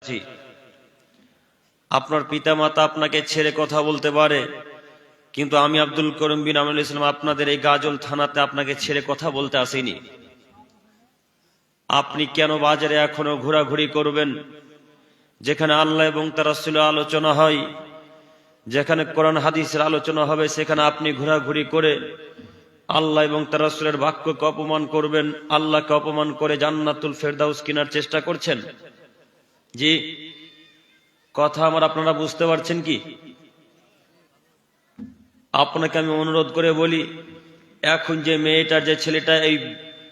জি, আপনার পিতামাতা আপনাকে ছেড়ে কথা বলতে পারে, কিন্তু আমি আব্দুল করিম বিন আমিনুল ইসলাম আপনাদের এই গাজল থানাতে আপনাকে ছেড়ে কথা বলতে আসিনি। আপনি কেন বাজারে এখনো ঘোরাঘুরি করবেন? যেখানে আল্লাহ এবং তার রাসূলের আলোচনা হয়, যেখানে কোরআন হাদিসের আলোচনা হবে, সেখানে আপনি ঘোরাঘুরি করে আল্লাহ এবং তার রাসূলের বাক্যকে অপমান করবেন, আল্লাহকে অপমান করে জান্নাতুল ফেরদাউস কেনার চেষ্টা করছেন। জি, কথা আমার আপনারা বুঝতে পারছেন কি? আপনাকে আমি অনুরোধ করে বলি, এখন যে মেয়েটার যে ছেলেটা এই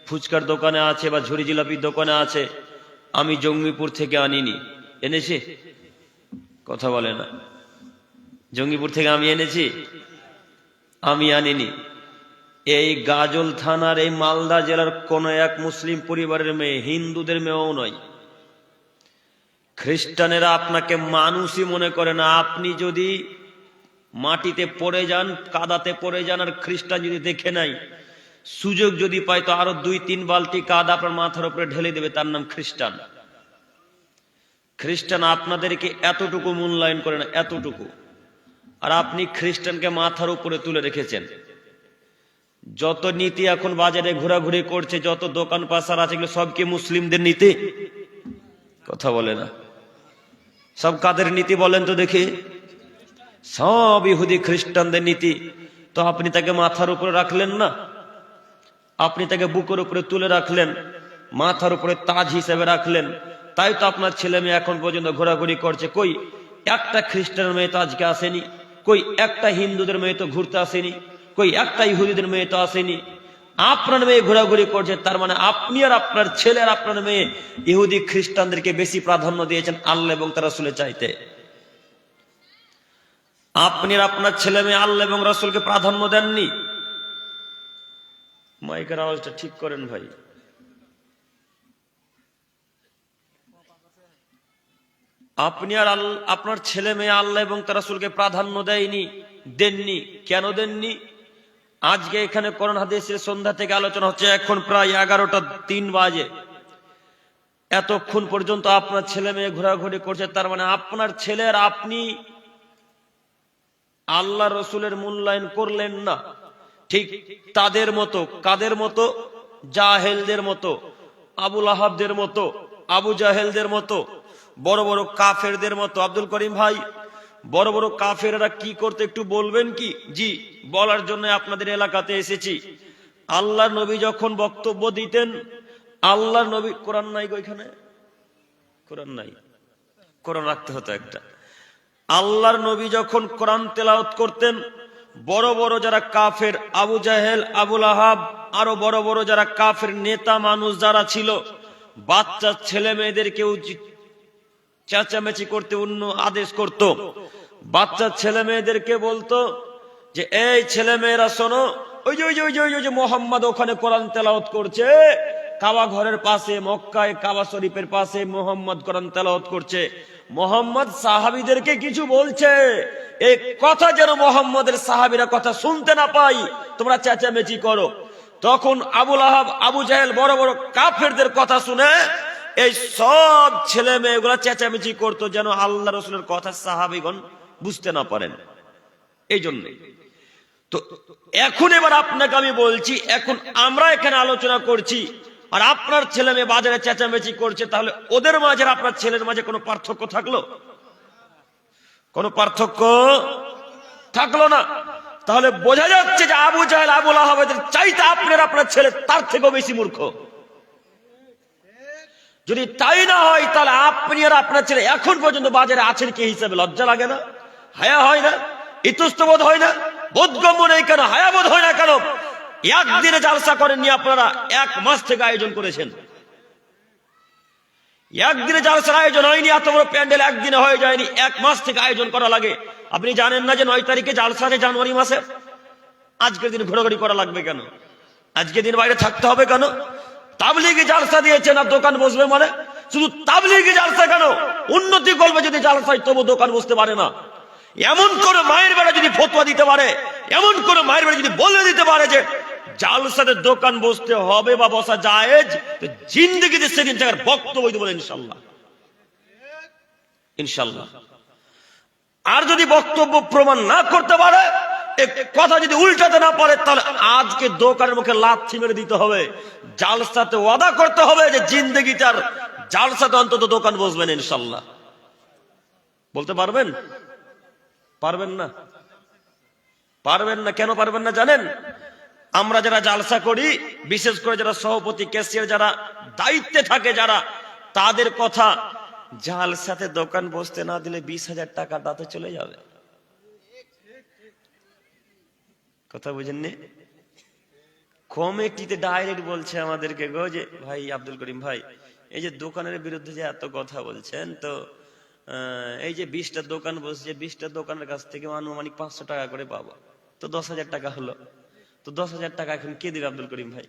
ফুচকার দোকানে আছে বা ঝুড়ি জিলাপির দোকানে আছে, আমি জঙ্গিপুর থেকে আনিনি। এনেছি? কথা বলে না। জঙ্গিপুর থেকে আমি এনেছি? আমি আনিনি। এই গাজল থানার এই মালদা জেলার কোন এক মুসলিম পরিবারের মেয়ে, হিন্দুদের মেয়েও নয়। খ্রিস্টানেরা আপনাকে মানুষই মনে করে না। আপনি যদি মাটিতে পড়ে যান, কাদাতে পড়ে যান, আর খ্রিস্টান যদি দেখে নাই, সুযোগ যদি পায় তো আরো 2-3 বালতি কাদা আপনার মাথার উপরে ঢেলে দেবে, তার নাম খ্রিস্টান। খ্রিস্টান আপনাদেরকে এতটুকু মূল্যায়ন করে না, এতটুকু। আর আপনি খ্রিস্টানকে মাথার উপরে তুলে রেখেছেন। যত নীতি এখন বাজারে ঘোরাঘুরি করছে, যত দোকান পাশার আছে, এগুলো সব কি মুসলিমদের নীতি? কথা বলে না। সব কাদের নীতি বলেন তো দেখি? সব ইহুদি খ্রিস্টানদের নীতি। তো আপনি তাকে মাথার উপরে রাখলেন না, আপনি তাকে বুকের উপরে তুলে রাখলেন, মাথার উপরে তাজ হিসেবে রাখলেন। তাই তো আপনার ছেলে মেয়ে এখন পর্যন্ত ঘোরাঘুরি করছে। কই একটা খ্রিস্টানের মেয়ে তো আজকে আসেনি, কই একটা হিন্দুদের মেয়ে তো ঘুরতে আসেনি, কই একটা ইহুদিদের মেয়ে তো আসেনি। আপনার মেয়ে ঘোরাঘুরি করছে, তার মানে আপনি আর আপনার ছেলে আর আপনার মেয়ে ইহুদি খ্রিস্টানদেরকে বেশি প্রাধান্য দিয়েছেন আল্লাহ এবং তার রাসূলের চাইতে। আপনি আর আপনার ছেলে মেয়ে আল্লাহ এবং রাসূলকে প্রাধান্য দেননি। মাইকের আওয়াজটা ঠিক করেন ভাই। আপনি আর আপনার ছেলে মেয়ে আল্লাহ এবং তার রাসূলকে প্রাধান্য দেননি। কেন দেননি? আজকে এখানে কোরআন হাদিসের সন্ধ্যা থেকে আলোচনা হচ্ছে, এখন প্রায় 11টা 3 বাজে। এতক্ষণ পর্যন্ত আপনার ছেলে মেয়ে ঘোরাঘুরি করছে, তার মানে আপনার ছেলের আপনি আল্লাহ রসুলের মূল্যায়ন করলেন না। ঠিক তাদের মতো, কাদের মতো? জাহেলদের মতো, আবু লাহাবদের মতো, আবু জাহেলদের মতো, বড় বড় কাফেরদের মতো। আব্দুল করিম ভাই, বড় বড় কাফেররা কি করতে একটু বলবেন কি? জি, বলার জন্য আপনাদের এলাকাতে এসেছি। আল্লাহর নবী যখন বক্তব্য দিতেন, আল্লাহর নবী, কোরআন নাই গো এখানে, কোরআন নাই, কোরআন রাখতে হতো একটা। আল্লাহর নবী যখন কোরআন তেলাওয়াত করতেন, বড় বড় যারা কাফের, আবু জাহেল, আবু লাহাব, আরো বড় বড় যারা কাফের নেতা মানুষ যারা ছিল, বাচ্চা ছেলে মেয়েদেরকেও চেঁচামেচি করতে অন্য আদেশ করত। বাচ্চা ছেলে মেয়েদেরকে বলতো যে এই ছেলে মেয়েরা শোনো, ওই যে মোহাম্মদ ওখানে কোরআন তেলাওয়াত করছে, কাবা ঘরের পাশে, মক্কায় কাবা শরীফের পাশে মোহাম্মদ কোরআন তেলাওয়াত করছে। মোহাম্মদ সাহাবীদেরকে কিছু বলছে, এই কথা যেন মোহাম্মদের সাহাবীরা কথা শুনতে না পাই, তোমরা চেঁচামেচি করো। তখন আবু লাহাব, আবু জাহেল, বড় বড় কাফেরদের কথা শুনে এই সব ছেলে মেয়েগুলা চেঁচামেচি করতো, যেন আল্লাহ রসুলের কথা সাহাবীগণ বুঝতে না পারেন। এই জন্য তো এখন এবার আপনাকে আমি বলছি, এখন আমরা এখানে আলোচনা করছি, আর আপনার ছেলে মেয়ে বাজারে চেঁচামেচি করছে, তাহলে ওদের মাঝে আর আপনার ছেলের মাঝে কোনো পার্থক্য থাকলো? কোনো পার্থক্য থাকলো না। তাহলে বোঝা যাচ্ছে যে আবু জাহেল, আবু লাহাবের চাইতে আপনার ছেলে তার থেকেও বেশি মূর্খ। যদি তাই না হয়, তাহলে আপনি আর আপনার ছেলে এখন পর্যন্ত বাজারে আছেন কি হিসাবে? লজ্জা লাগে না? হায়া হয় না? ইতস্তবোধ হয় না? বোধগম্য নেই কেন? হায়াবোধ হয় না কেন? একদিনে জালসা করেননি আপনারা, 1 মাস থেকে আয়োজন করেছেন। একদিনে জালসার আয়োজন হয়নি, এত বড় প্যান্ডেল একদিনে হয়ে যায়নি, 1 মাস থেকে আয়োজন করা লাগে। আপনি জানেন না যে 9 তারিখে জালসা আছে, জানুয়ারি মাসে? আজকের দিন ঘোরাঘুরি করা লাগবে কেন? আজকের দিন বাইরে থাকতে হবে কেন? তাবলীগি জালসা দিয়েছেন আর দোকান বসবে মানে? শুধু তাবলীগি জালসা কেন? উন্নতি করবে যদি জালসায়, তবু দোকান বসতে পারে না। এমন করে মায়ের বেলা যদি ফতোয়া দিতে পারে, এমন করে মায়ের বেলা যদি বলে দিতে পারে যে জালসাতে দোকান বসতে হবে বা বসা জায়েজ, জিন্দেগিতে সেদিন থেকে বক্তব্য দেবো ইনশাল্লাহ। ইনশাল্লাহ। আর যদি বক্তব্য প্রমাণ না করতে পারে, কথা যদি উল্টাতে না পারে, তাহলে আজকে দোকানের মুখে লাথি মেরে দিতে হবে। জালসাতে ওয়াদা করতে হবে যে জিন্দেগিটার জালসাতে অন্তত দোকান বসবেন ইনশাল্লাহ। বলতে পারবেন? পারবেন না? পারবেন না। কেন পারবেন না জানেন? আমরা যারা জালসা করি, বিশেষ করে যারা সভাপতি, ক্যাশিয়ার, যারা দায়িত্বে থাকে, যারা, তাদের কথা, জালসাতে দোকান বসতে না দিলে 20,000 টাকা দাঁতে চলে যাবে। কথা বুঝেননি? কমিটিতে ডাইরেক্ট বলছে আমাদেরকে গো, যে ভাই আব্দুল করিম ভাই, এই যে দোকানের বিরুদ্ধে যে এত কথা বলছেন, তো এই যে 20টা দোকান বসছে, 20টা দোকানের কাছ থেকে আনুমানিক 500 টাকা করে পাবো, তো 10,000 টাকা হলো। তো 10,000 টাকা এখন কে দিবে আব্দুল করিম ভাই?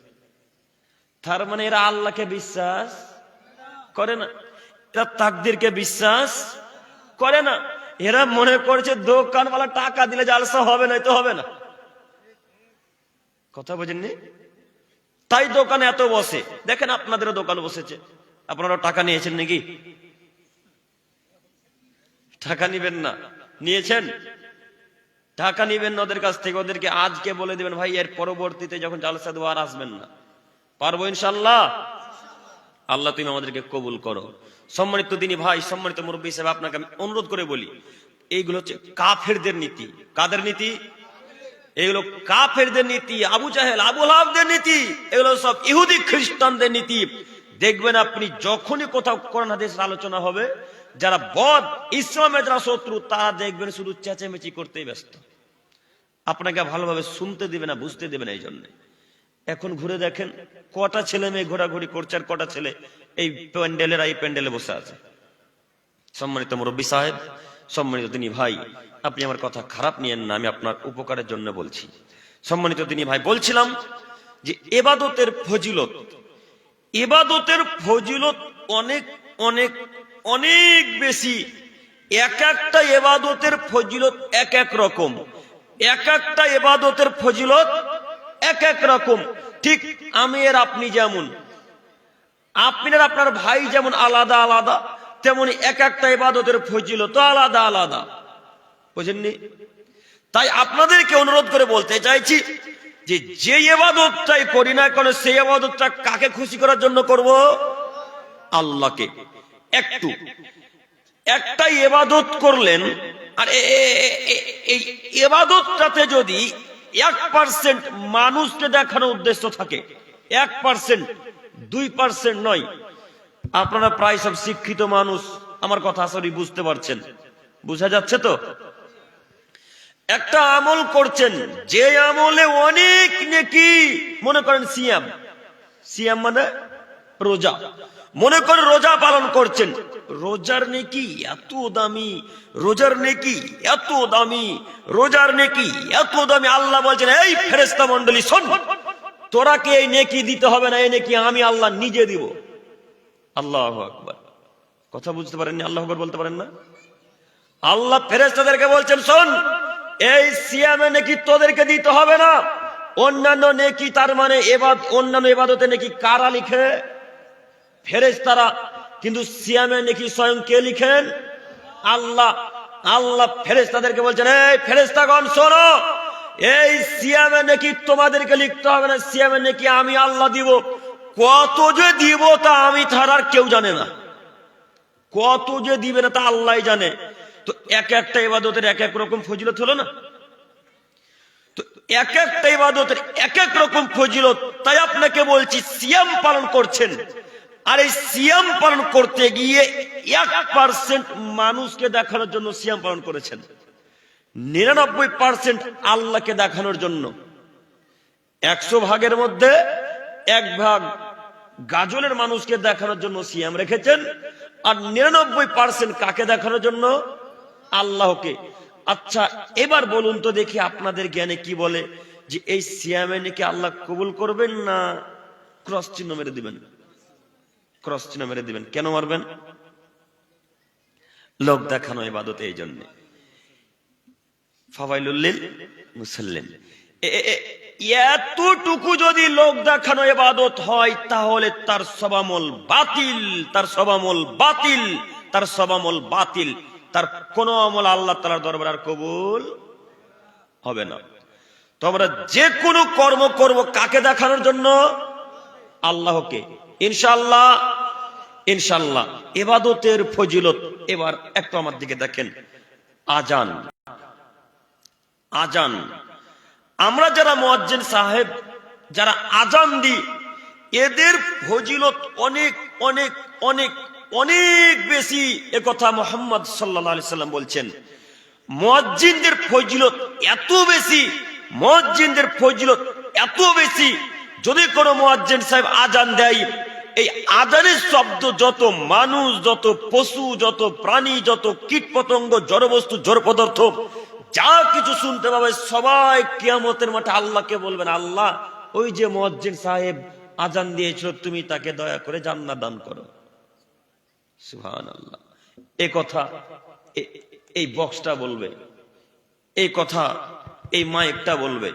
তার মানে এরা আল্লাহকে বিশ্বাস করে না, এরা তাকদীরকে বিশ্বাস করে না। এরা মনে করছে দোকানওয়ালা টাকা দিলে জালসা হবে না, তো হবে না। কথা বোঝেননি? তাই দোকানে এত বসে। দেখেন আপনাদেরও দোকান বসেছে, আপনারাও টাকা নিয়েছেন নাকি? টাকা নিবেন না? নিয়েছেন? টাকা নিবেন না ওদের কাছ থেকে। ওদেরকে আজকে বলে দিবেন ভাই, এর পরবর্তীতে যখন জালসা দেওয়া আর আসবেন না। পারবো ইনশাল্লাহ? আল্লাহ তুমি আমাদেরকে কবুল করো। সম্মানিত দিনী ভাই, সম্মানিত মুরব্বী হিসেবে আপনাকে আমি অনুরোধ করে বলি, এইগুলো হচ্ছে কাফেরদের নীতি। কাদের নীতি? এগুলো কাফেরদের নীতি, আবু জাহেল, আবু লাহাবদের নীতি, এগুলো সব ইহুদি খ্রিস্টানদের নীতি। দেখবেন আপনি যখনই কোথাও কোরআন হাদিসের আলোচনা হবে, যারা বদ, ইসলামের যারা শত্রু, তারা দেখবেন শুধু চেঁচামেচি করতেই ব্যস্ত, আপনাকে ভালোভাবে শুনতে দিবে না, বুঝতে দেবে না। এই জন্য এখন ঘুরে দেখেন কটা ছেলে মেয়ে ঘোরাঘুরি করছে, আর কটা ছেলে এই প্যান্ডেলের এই প্যান্ডেলে বসে আছে। সম্মানিত মুরব্বী সাহেব, সম্মানিত দিনী ভাই, আপনি আমার কথা খারাপ নিয়েন না, আমি আপনার উপকারের জন্য বলছি। সম্মানিত দিনী ভাই, বলছিলাম যে ইবাদতের ফজিলত, ইবাদতের ফজিলত অনেক অনেক অনেক বেশি। এক একটা ইবাদতের ফজিলত এক এক রকম, এক একটা ইবাদতের ফজিলত এক এক রকম। ঠিক আমি আর আপনি যেমন, আপনি আর আপনার ভাই যেমন আলাদা আলাদা, তেমনি এক একটা ইবাদতের ফজিলত আলাদা আলাদা। বুঝেননি? তাই আপনাদেরকে অনুরোধ করে বলতে চাইছি যে যে ইবাদতটাই করি না কেন, সেই ইবাদতটা কাকে খুশি করার জন্য করব? আল্লাহকে। একটু একটা ইবাদত করলেন, আর এই ইবাদতটাতে যদি 1% মানুষকে দেখানোর উদ্দেশ্য থাকে, 1%, 2% নয়। আপনারা প্রায় সব শিক্ষিত মানুষ, আমার কথা আসলে বুঝতে পারছেন, বুঝা যাচ্ছে তো? একটা আমল করছেন, যে আমলে অনেক নেকি, মনে করেন সিয়াম, সিয়াম মানে রোজা, মনে করেন রোজা পালন করছেন, রোজার নেকি এত দামি, রোজার নেকি এত দামি, রোজার নেকি এত দামি। আল্লাহ বলছেন, এই ফেরেশতা মণ্ডলী শোন, তোরা কে এই নেকি দিতে হবে না, এই নেকি আমি আল্লাহ নিজে দিব। আল্লাহু আকবার। কথা বুঝতে পারেননি? আল্লাহু আকবার বলতে পারেন না? আল্লাহ ফেরেশতাদেরকে বলছেন, শোন, এই সিয়ামে নেকি তোদেরকে দিতে হবে না, অন্যান্য নেকি, তার মানে অন্যান্য ইবাদতে নেকি কারা লিখে? ফেরেশতারা। কিন্তু সিয়ামে নেকি স্বয়ং কে লিখেন? আল্লাহ। আল্লাহ ফেরেশতাদেরকে বলছেন, এই ফেরেশতাগণ শোনো, এই সিয়ামে নেকি তোমাদেরকে লিখতে হবে না, সিয়ামে নেকি আমি আল্লাহ দিব। কত যে দিব তা আমি ছাড়া আর কেউ জানে না, কত যে দিবে না তা আল্লাহই জানে। তো এক একটা ইবাদতের এক এক রকম ফজিলত হলো না? তো এক একটা ইবাদতের এক এক রকম ফজিলত। তাই আপনাকে বলছি, সিয়াম পালন করছেন, আর এই সিয়াম পালন করতে গিয়ে 1% মানুষকে দেখানোর জন্য সিয়াম পালন করেছেন, 99% আল্লাহকে দেখানোর জন্য। 100 ভাগের মধ্যে 1 ভাগ গাজলের মানুষকে দেখানোর জন্য সিয়াম রেখেছেন, আর 99% কাকে দেখানোর জন্য? আল্লাহকে। আচ্ছা, এবার বলুন তো দেখি আপনাদের জ্ঞানে কি বলে যে এই সিয়ামে নাকি আল্লাহ কবুল করবেন না ক্রস চিহ্ন মেরে দিবেন? ক্রস চিহ্ন মেরে দিবেন। কেন মারবেন? লোক দেখানো ইবাদত। এই জন্য ফাওয়াইলুল লিল মুসাল্লিন, এতটুকু যদি লোক দেখানো ইবাদত হয়, তাহলে তার সবামল বাতিল, তার সবামল বাতিল। তার সব আমল বাতিল, তার কোন আমল আল্লাহ তাআলার দরবারে আর কবুল হবে না। তো আমরা যে কোনো কর্ম করব কাকে দেখানোর জন্য? আল্লাহকে। ইনশাআল্লাহ ইনশাআল্লাহ ইবাদতের ফজিলত। এবার একটু আমার দিকে দেখেন, আজান। আজান আমরা যারা মুয়াজ্জিন সাহেব যারা আজান দিই, এদের ফজিলত অনেক অনেক অনেক অনেক বেশি। একথা মুহাম্মদ সাল্লাল্লাহু আলাইহি সাল্লাম বলছেন। মুয়াজ্জিনদের ফজিলত এত বেশি, মুয়াজ্জিনদের ফজিলত এত বেশি, যদি কোনো মুয়াজ্জিন সাহেব আজান দেয়, এই আজানের শব্দ যত মানুষ, যত পশু, যত প্রাণী, যত কীট পতঙ্গ, জড়বস্তু, জড় পদার্থ যা কিছু শুনতে পাবে, সবাই কিয়ামতের মাঠে আল্লাহকে বলবেন, আল্লাহ ওই যে মুয়াজ্জিন সাহেব আজান দিয়েছিল, তুমি তাকে দয়া করে জান্নাত দান করো। সুবহানাল্লাহ। এই কথা এই বক্সটা বলবে, এই কথা এই মাইকটা বলবে।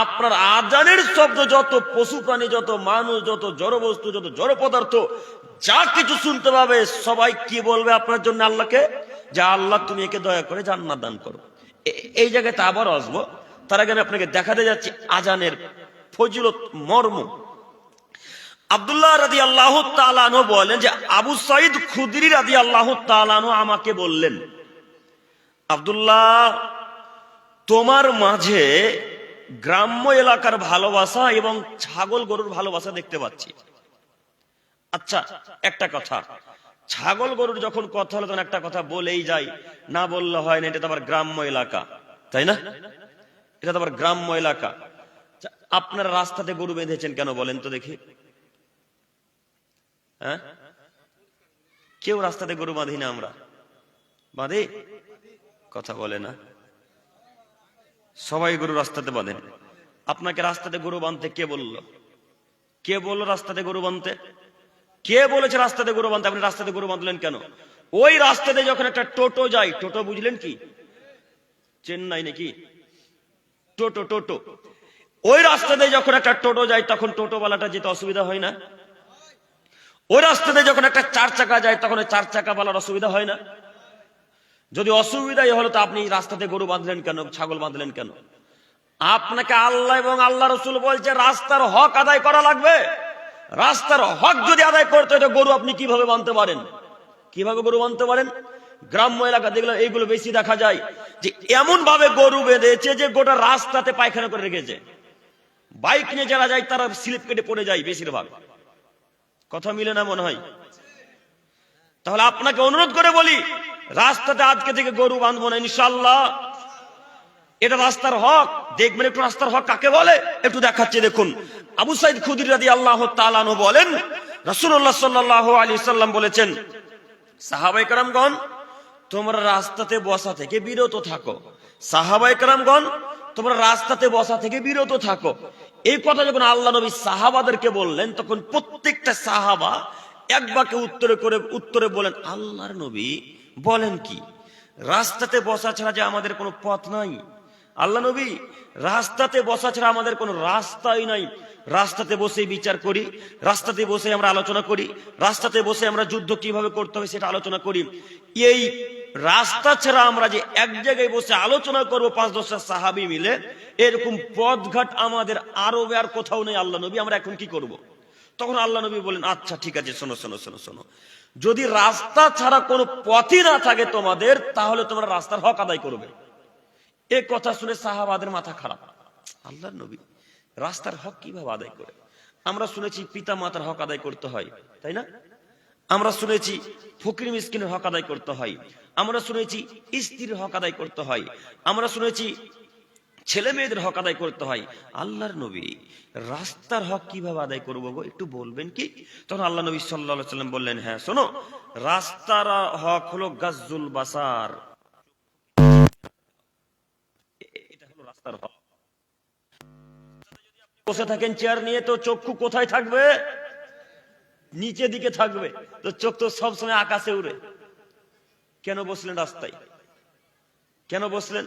আপনার আজানের শব্দ যত পশু প্রাণী, যত মানুষ, যত জড়বস্তু, যত জড় পদার্থ যা কিছু শুনতে পাবে, সবাই কি বলবে আপনার জন্য? আল্লাহকে, যে আল্লাহ তুমি একে দয়া করে জান্নাত দান করো। এই জায়গাতে আবার আসবো, তার আগে আমি আপনাকে দেখাতে যাচ্ছি আজানের ফজিলত মর্ম। আব্দুল্লাহ রাদিয়াল্লাহু তাআলা আনহু বলেন যে আবু সাঈদ খুদরি রাদিয়াল্লাহু তাআলা আনহু আমাকে বললেন, আব্দুল্লাহ, তোমার মাঝে গ্রাম্য এলাকার ভালোবাসা এবং ছাগল গরুর ভালোবাসা দেখতে পাচ্ছি। আচ্ছা, একটা কথা, ছাগল গরুর যখন কথা হলো তখন একটা কথা বলেই যায়, না বললে হয় না, এটা তো আবার গ্রাম্য এলাকা, তাই না? এটা তো আবার গ্রাম্য এলাকা। আপনারা রাস্তাতে গরু বেঁধেছেন কেন বলেন তো দেখি? হ্যাঁ, কেউ রাস্তাতে গরু বাঁধি না, আমরা বাঁধি? কথা বলে না, সবাই গরু রাস্তাতে বাঁধেন। আপনাকে রাস্তাতে গরু বাঁধতে কে বললো? কে বললো রাস্তাতে গরু বাঁধতে? কে বলেছে রাস্তাতে গরু বাঁধতে? আপনি রাস্তাতে গরু বাঁধলেন কেন? ওই রাস্তাতে যখন একটা টোটো যায়, টোটো বুঝলেন কি? চেন্নাই নাকি টোটো? টোটো, ওই রাস্তাতে যখন একটা টোটো যায়, তখন টোটোওয়ালাটা যেতে অসুবিধা হয় না? ওই রাস্তাতে যখন একটা চার চাকা যায়, তখন ওই চার চাকাওয়ালার অসুবিধা হয় না? যদি অসুবিধাই হলো, তো আপনি রাস্তাতে গরু বাঁধলেন কেন, ছাগল বাঁধলেন কেন? আপনাকে আল্লাহ এবং আল্লাহ রাসূল বলছে রাস্তার হক আদায় করা লাগবে। রাস্তার হক যদি আদায় করতে হয়, গরু আপনি কিভাবে বাঁধতে পারেন? কিভাবে গরু বাঁধতে পারেন? গ্রাম্য এলাকা দেখলে এইগুলো বেশি দেখা যায়, যে এমন ভাবে গরু বেঁধেছে যে গোটা রাস্তাতে পায়খানা করে রেখেছে। বাইক নিয়ে যারা যায় তারা স্লিপ কেটে পড়ে যায় বেশিরভাগ। কথা মিলে না মনে হয়? তাহলে আপনাকে অনুরোধ করে বলি, রাস্তাতে আজকে থেকে গরু বাঁধবো না ইনশাআল্লাহ। এটা রাস্তার হক। দেখবেন একটু রাস্তার হক কাকে বলে, একটু দেখাচ্ছি দেখুন। আবু সাঈদ খুদরি রাদিয়াল্লাহু তাআলা আনহু বলেন, রাসূলুল্লাহ সাল্লাল্লাহু আলাইহি সাল্লাম বলেছেন, সাহাবায়ে কেরামগণ, তোমরা রাস্তাতে বসা থেকে বিরত থাকো। সাহাবায়ে কেরামগণ, তোমরা রাস্তাতে বসা থেকে বিরত থাকো। এই কথা যখন আল্লাহ নবী সাহাবাদেরকে বললেন, তখন প্রত্যেকটা সাহাবা এক বাক্যে উত্তরে বলেন, আল্লাহর নবী বলেন কি? রাস্তাতে বসা ছাড়া যে আমাদের কোনো পথ নাই। আল্লাহ নবী, রাস্তাতে বসা ছাড়া আমাদের কোনো রাস্তাই নাই। রাস্তাতে বসে বিচার করি, রাস্তাতে বসে আমরা আলোচনা করি, রাস্তাতে বসে আমরা যুদ্ধ কিভাবে করতে হবে সেটা আলোচনা করি। এই রাস্তা ছাড়া আমরা যে এক জায়গায় বসে আলোচনা করবো ৫-১০টা সাহাবী মিলে, এরকম পথঘাট আমাদের আরবে আর কোথাও নেই। আল্লাহ নবী, আমরা এখন কি করব? তখন আল্লাহ নবী বলেন, আচ্ছা ঠিক আছে, শোনো শোনো শোনো শোনো, যদি রাস্তা ছাড়া কোনো পথই না থাকে তোমাদের, তাহলে তোমরা রাস্তার হক আদায় করবে। এ কথা শুনে সাহাবাদের মাথা খারাপ। আল্লাহর নবী রাস্তার হক কিভাবে আদায় করে? আমরা শুনেছি পিতা মাতার হক আদায় করতে হয়, তাই না? আমরা শুনেছি ফকির মিসকিনের হক আদায় করতে হয়, আমরা শুনেছি স্ত্রীর হক আদায় করতে হয়, আমরা শুনেছি ছেলে মেয়েদের হক আদায় করতে হয়। আল্লাহর নবী রাস্তার হক কিভাবে আদায় করবো গো, একটু বলবেন কি? তখন আল্লাহ নবী সাল্লাল্লাহু আলাইহি ওয়াসাল্লাম বললেন, হ্যাঁ শোনো, রাস্তার হক হলো গাজ্জুল বাসার। এটা হলো রাস্তার হক। বসে থাকেন চেয়ার নিয়ে, তো চক্ষু কোথায় থাকবে? নিচে দিকে থাকবে। তো চোখ তো সবসময় আকাশে উড়ে। কেন বসলেন রাস্তায়? কেন বসলেন?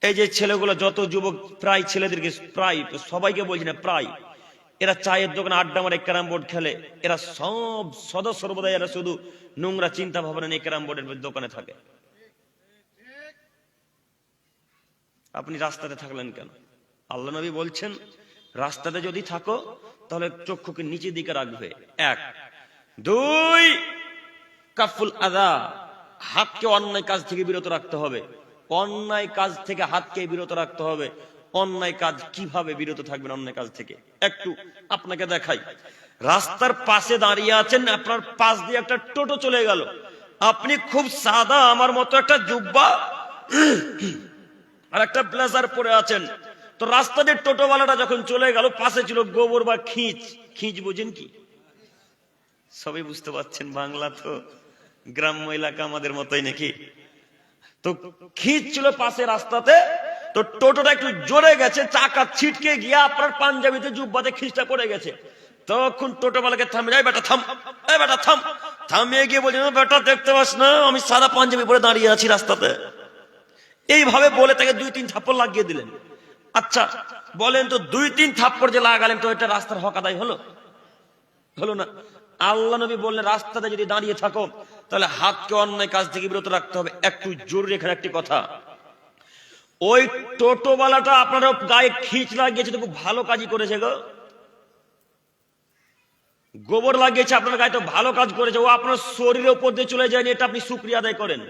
এই যে ছেলেগুলো, যত যুবক, প্রায় ছেলেদেরকে, প্রায় সবাইকে বলছি না, প্রায় এরা চায়ের দোকানে আড্ডা মারে, ক্যারাম বোর্ড খেলে, এরা সব সদা সর্বদা এরা শুধু নোংরা চিন্তা ভাবনা নিয়ে ক্যারাম বোর্ডের দোকানে থাকে। আপনি রাস্তাতে থাকলেন কেন? আল্লাহ নবী বলছেন রাস্তাতে যদি থাকো তাহলে চক্ষুকে নিচের দিকে রাখবে, এক। দুই, কাফুল আদা, হাতকে অন্যায় কাজ থেকে বিরত রাখতে হবে। অন্যায় কাজ থেকে হাতকে বিরত রাখতে হবে। অন্যায় কাজ কিভাবে বিরত থাকবেন অন্যায় কাজ থেকে? একটু আপনাকে দেখাই। রাস্তার পাশে দাঁড়িয়ে আছেন, আপনার পাশ দিয়ে একটা টোটো চলে গেল, আপনি খুব সাদা আমার মতো একটা জুব্বা আর একটা ব্লেজার পরে আছেন, তো রাস্তা দিয়ে টোটোওয়ালাটা যখন চলে গেল, পাশে ছিল গোবর বা খিঁচ। খিঁচ বোঝেন কি? সবাই বুঝতে পারছেন, বাংলা তো গ্রাম্য এলাকা আমাদের মতোই নাকি। তো খিঁচ ছিল পাশে রাস্তাতে, তো টোটোটা একটু জোরে গেছে, চাকা ছিটকে গিয়ে আপনার পাঞ্জাবিতে জুব্বাতে খিঁচটা পড়ে গেছে। তখন টোটোওয়ালাকে থামিয়ে, এই বেটা থাম, এই বেটা থাম। থামিয়ে গিয়ে বলছেন, বেটা দেখতে পাস না আমি সাদা পাঞ্জাবি পরে দাঁড়িয়ে আছি রাস্তাতে? এইভাবে বলে তাকে 2-3 থাপ্পড় লাগিয়ে দিলেন। আচ্ছা বলেন তো, 2-3 থাপ্পড় যে লাগালেন তো এটা রাস্তার হক আদায় হলো? হলো না। আল্লাহ নবী বললেন রাস্তাতে যদি দাঁড়িয়ে থাকো তাহলে হাতকে অন্যায় কাজ থেকে বিরত রাখতে হবে। একটু জোর রেখে একটি কথা, ওই টোটোওয়ালাটা আপনার গায়ে খিঁচ লাগিয়েছে তো খুব ভালো কাজই করেছে গো। গোবর লাগিয়েছে আপনার গায়ে তো ভালো কাজ করেছে, ও আপনার শরীরের উপর দিয়ে চলে যায়নি, এটা আপনি শুকরিয়া আদায় করেন।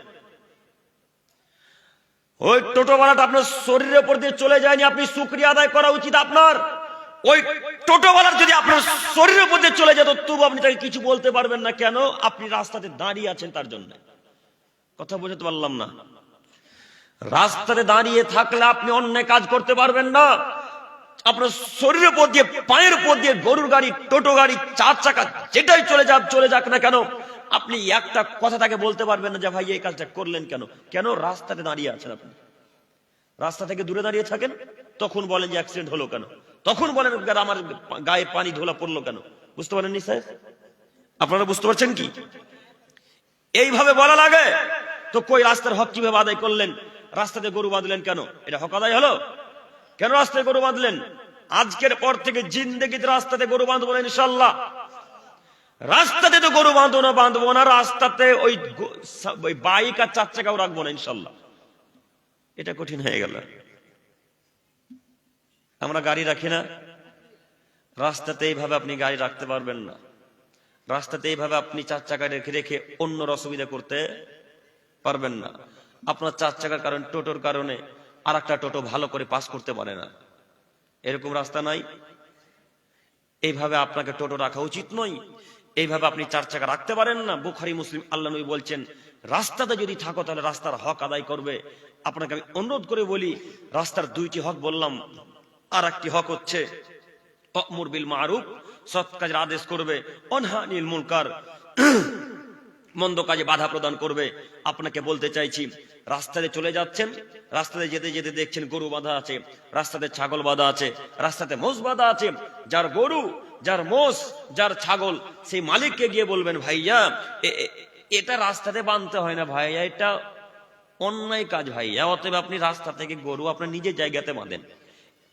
ওই টোটোওয়ালাটা আপনার শরীরের উপর দিয়ে চলে যায়নি, আপনি শুকরিয়া আদায় করা উচিত আপনার। ওই টোটোওয়ালার যদি আপনার শরীরের উপর দিয়ে চলে যেত তবু আপনি তাকে কিছু বলতে পারবেন না, কেন? আপনি রাস্তাতে দাঁড়িয়ে আছেন তার জন্য। কথা বোঝাতে পারলাম না? রাস্তাতে দাঁড়িয়ে থাকলে আপনি অন্যায় কাজ করতে পারবেন না। আপনার শরীরের উপর দিয়ে, পায়ের উপর দিয়ে গরুর গাড়ি, টোটো গাড়ি, 4 চাকা যেটাই চলে যাক না কেন, আপনি একটা কথা তাকে বলতে পারবেন না যে ভাই এই কাজটা করলেন কেন? কেন? রাস্তাতে দাঁড়িয়ে আছেন আপনি। রাস্তা থেকে দূরে দাঁড়িয়ে থাকেন, তখন বলেন যে অ্যাক্সিডেন্ট হলো কেন, তখন বলেন আমার গায়ে পানি ধোলা পড়লো কেন। বুঝতে পারেননি স্যার? আপনারা বুঝতে পারছেন কি? এইভাবে বলা লাগে। তো কই রাস্তার হক কিভাবে আদায় করলেন? রাস্তাতে গরু বাঁধলেন কেন? এটা হক আদায় হলো? কেন রাস্তায় গরু বাঁধলেন? আজকের পর থেকে জিন্দেগিতে রাস্তাতে গরু বাঁধবো না ইনশাল্লাহ। রাস্তাতে তো গরু বাঁধবো না, রাস্তাতে ওই বাইক আর 4 চাকাও রাখবো না ইনশাল্লাহ। এটা কঠিন হয়ে গেল। আমরা গাড়ি রাখি না, রাস্তাতে এইভাবে আপনি গাড়ি রাখতে পারবেন না। রাস্তাতে এইভাবে আপনি 4 চাকা রেখে অন্যর অসুবিধা করতে পারবেন না। আপনার 4 চাকার কারণে, টোটোর কারণে আর একটা টোটো ভালো করে পাস করতে পারে না, এরকম রাস্তা নাই। এইভাবে আপনাকে টোটো রাখা উচিত নয়। এইভাবে আপনি 4 চাকা রাখতে পারেন না। বুখারী মুসলিম আল্লাহ নবী বলছেন রাস্তাতে যদি থাকো তাহলে রাস্তার হক আদায় করবে। আপনাকে আমি অনুরোধ করে বলি, রাস্তার 2টি হক বললাম, আর একটি হক হচ্ছে আ'মুর বিল মারুফ, সৎ কাজের আদেশ করবে, অনহা আনিল মুনকার, মন্দ কাজে বাধা প্রদান করবে। আপনাকে বলতে চাইছি, রাস্তাতে চলে যাচ্ছেন, রাস্তাতে যেতে যেতে দেখছেন গরু বাঁধা আছে, রাস্তাতে ছাগল বাঁধা আছে, রাস্তাতে মোষ বাঁধা আছে। যার গরু, যার মোষ, যার ছাগল, সেই মালিককে গিয়ে বলবেন ভাইয়া এটা রাস্তাতে বাঁধতে হয় না ভাইয়া, এটা অন্যায় কাজ ভাইয়া, অতএব আপনি রাস্তা থেকে গরু আপনার নিজের জায়গাতে বাঁধেন।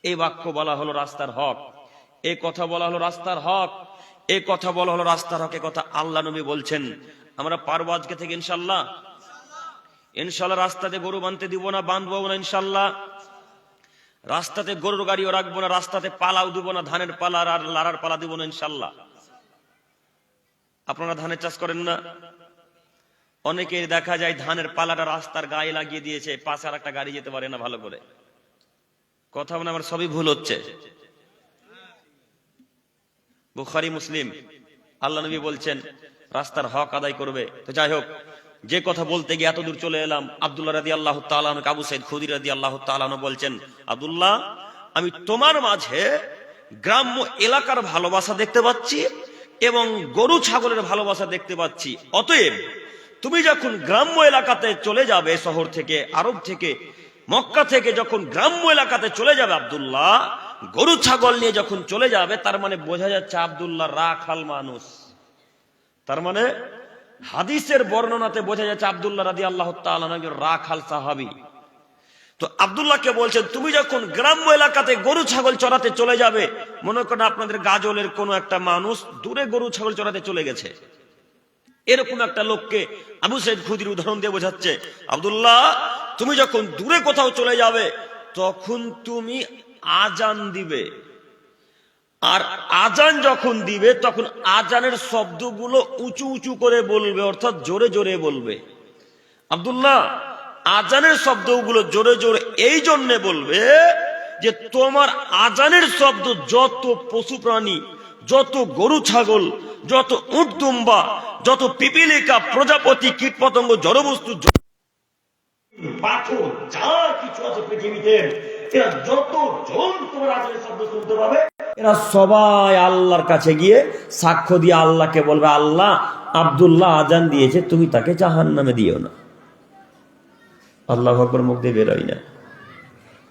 এই বাক্য বলা হলো রাস্তার হক, এই কথা বলা হলো রাস্তার হক, এই কথা বলা হলো রাস্তার হক। এই কথা আল্লাহ নবী বলছেন। আমরা পারবো আজকে থেকে ইনশাল্লাহ? ইনশাল্লাহ রাস্তাতে গরু বাঁধতে দিব না, বাঁধবো না ইনশাল্লাহ। রাস্তাতে গরুর গাড়িও রাখবো না, রাস্তাতে পালাও দিব না, ধানের পালা আর লারার পালা দিব না ইনশাল্লাহ। আপনারা ধানের চাষ করেন না? অনেকে দেখা যায় ধানের পালাটা রাস্তার গায়ে লাগিয়ে দিয়েছে, পাশে আর একটা গাড়ি যেতে পারে না ভালো করে। কথা মানে আমার সবই ভুল হচ্ছে। বুখারী মুসলিম আল্লাহ নবী বলছেন রাস্তার হক আদায় করবে। তো যাই হোক, যে কথা বলতে গিয়ে এত দূর চলে এলাম, আব্দুল্লাহ রাদিয়াল্লাহু তাআলা আনহু, আবু সাঈদ খুদরী রাদিয়াল্লাহু তাআলা আনহু বলছেন, আব্দুল্লাহ আমি তোমার মাঝে গ্রাম্য এলাকার ভালোবাসা দেখতে পাচ্ছি এবং গরু ছাগলের ভালোবাসা দেখতে পাচ্ছি। অতএব তুমি যখন গ্রাম্য এলাকাতে চলে যাবে, শহর থেকে, আরব থেকে, মক্কা থেকে যখন গ্রাম্য এলাকাতে চলে যাবে আব্দুল্লাহ, গরু ছাগল নিয়ে যখন চলে যাবে, তার মানে বোঝা যাচ্ছে আব্দুল্লাহ রাখাল মানুষ। তার মানে হাদিসের বর্ণনাতে বোঝা যাচ্ছে আব্দুল্লাহ রাদিয়াল্লাহু তাআলা একজন রাখাল সাহাবী। তো আব্দুল্লাহকে বলছেন, তুমি যখন গ্রাম্য এলাকাতে গরু ছাগল চড়াতে চলে যাবে, মনে করেন আপনাদের গাজলের কোনো একটা মানুষ দূরে গরু ছাগল চড়াতে চলে গেছে, এরকম একটা লোককে আবু সাইদ খুদরির উদাহরণ দিয়ে বোঝাচ্ছে, আব্দুল্লাহ তুমি যখন দূরে কোথাও চলে যাবে তখন তুমি আজান দিবে, আর আজান যখন দিবে তখন আজানের শব্দগুলো উঁচু উঁচু করে বলবে, অর্থাৎ জোরে জোরে বলবে। আব্দুল্লাহ আজানের শব্দগুলো জোরে জোরে এই জন্যে বলবে যে তোমার আজানের শব্দ যত পশু প্রাণী, যত গরু ছাগল, যত উট দুম্বা, যত পিপিলিকা, প্রজাপতি, কীটপতঙ্গ, জড়বস্তু, পাথর, যা কিছু আছে পৃথিবীতে, এরা যতজন তোমার আজানের শব্দ শুনতে পাবে, এরা সবাই আল্লাহর কাছে গিয়ে সাক্ষ্য দিয়ে আল্লাহকে বলবে, আল্লাহ আব্দুল্লাহ আজান দিয়েছে, তুমি তাকে জাহান্নামে দিও না। আল্লাহু আকবার মুখ দিয়ে বেরোয় না।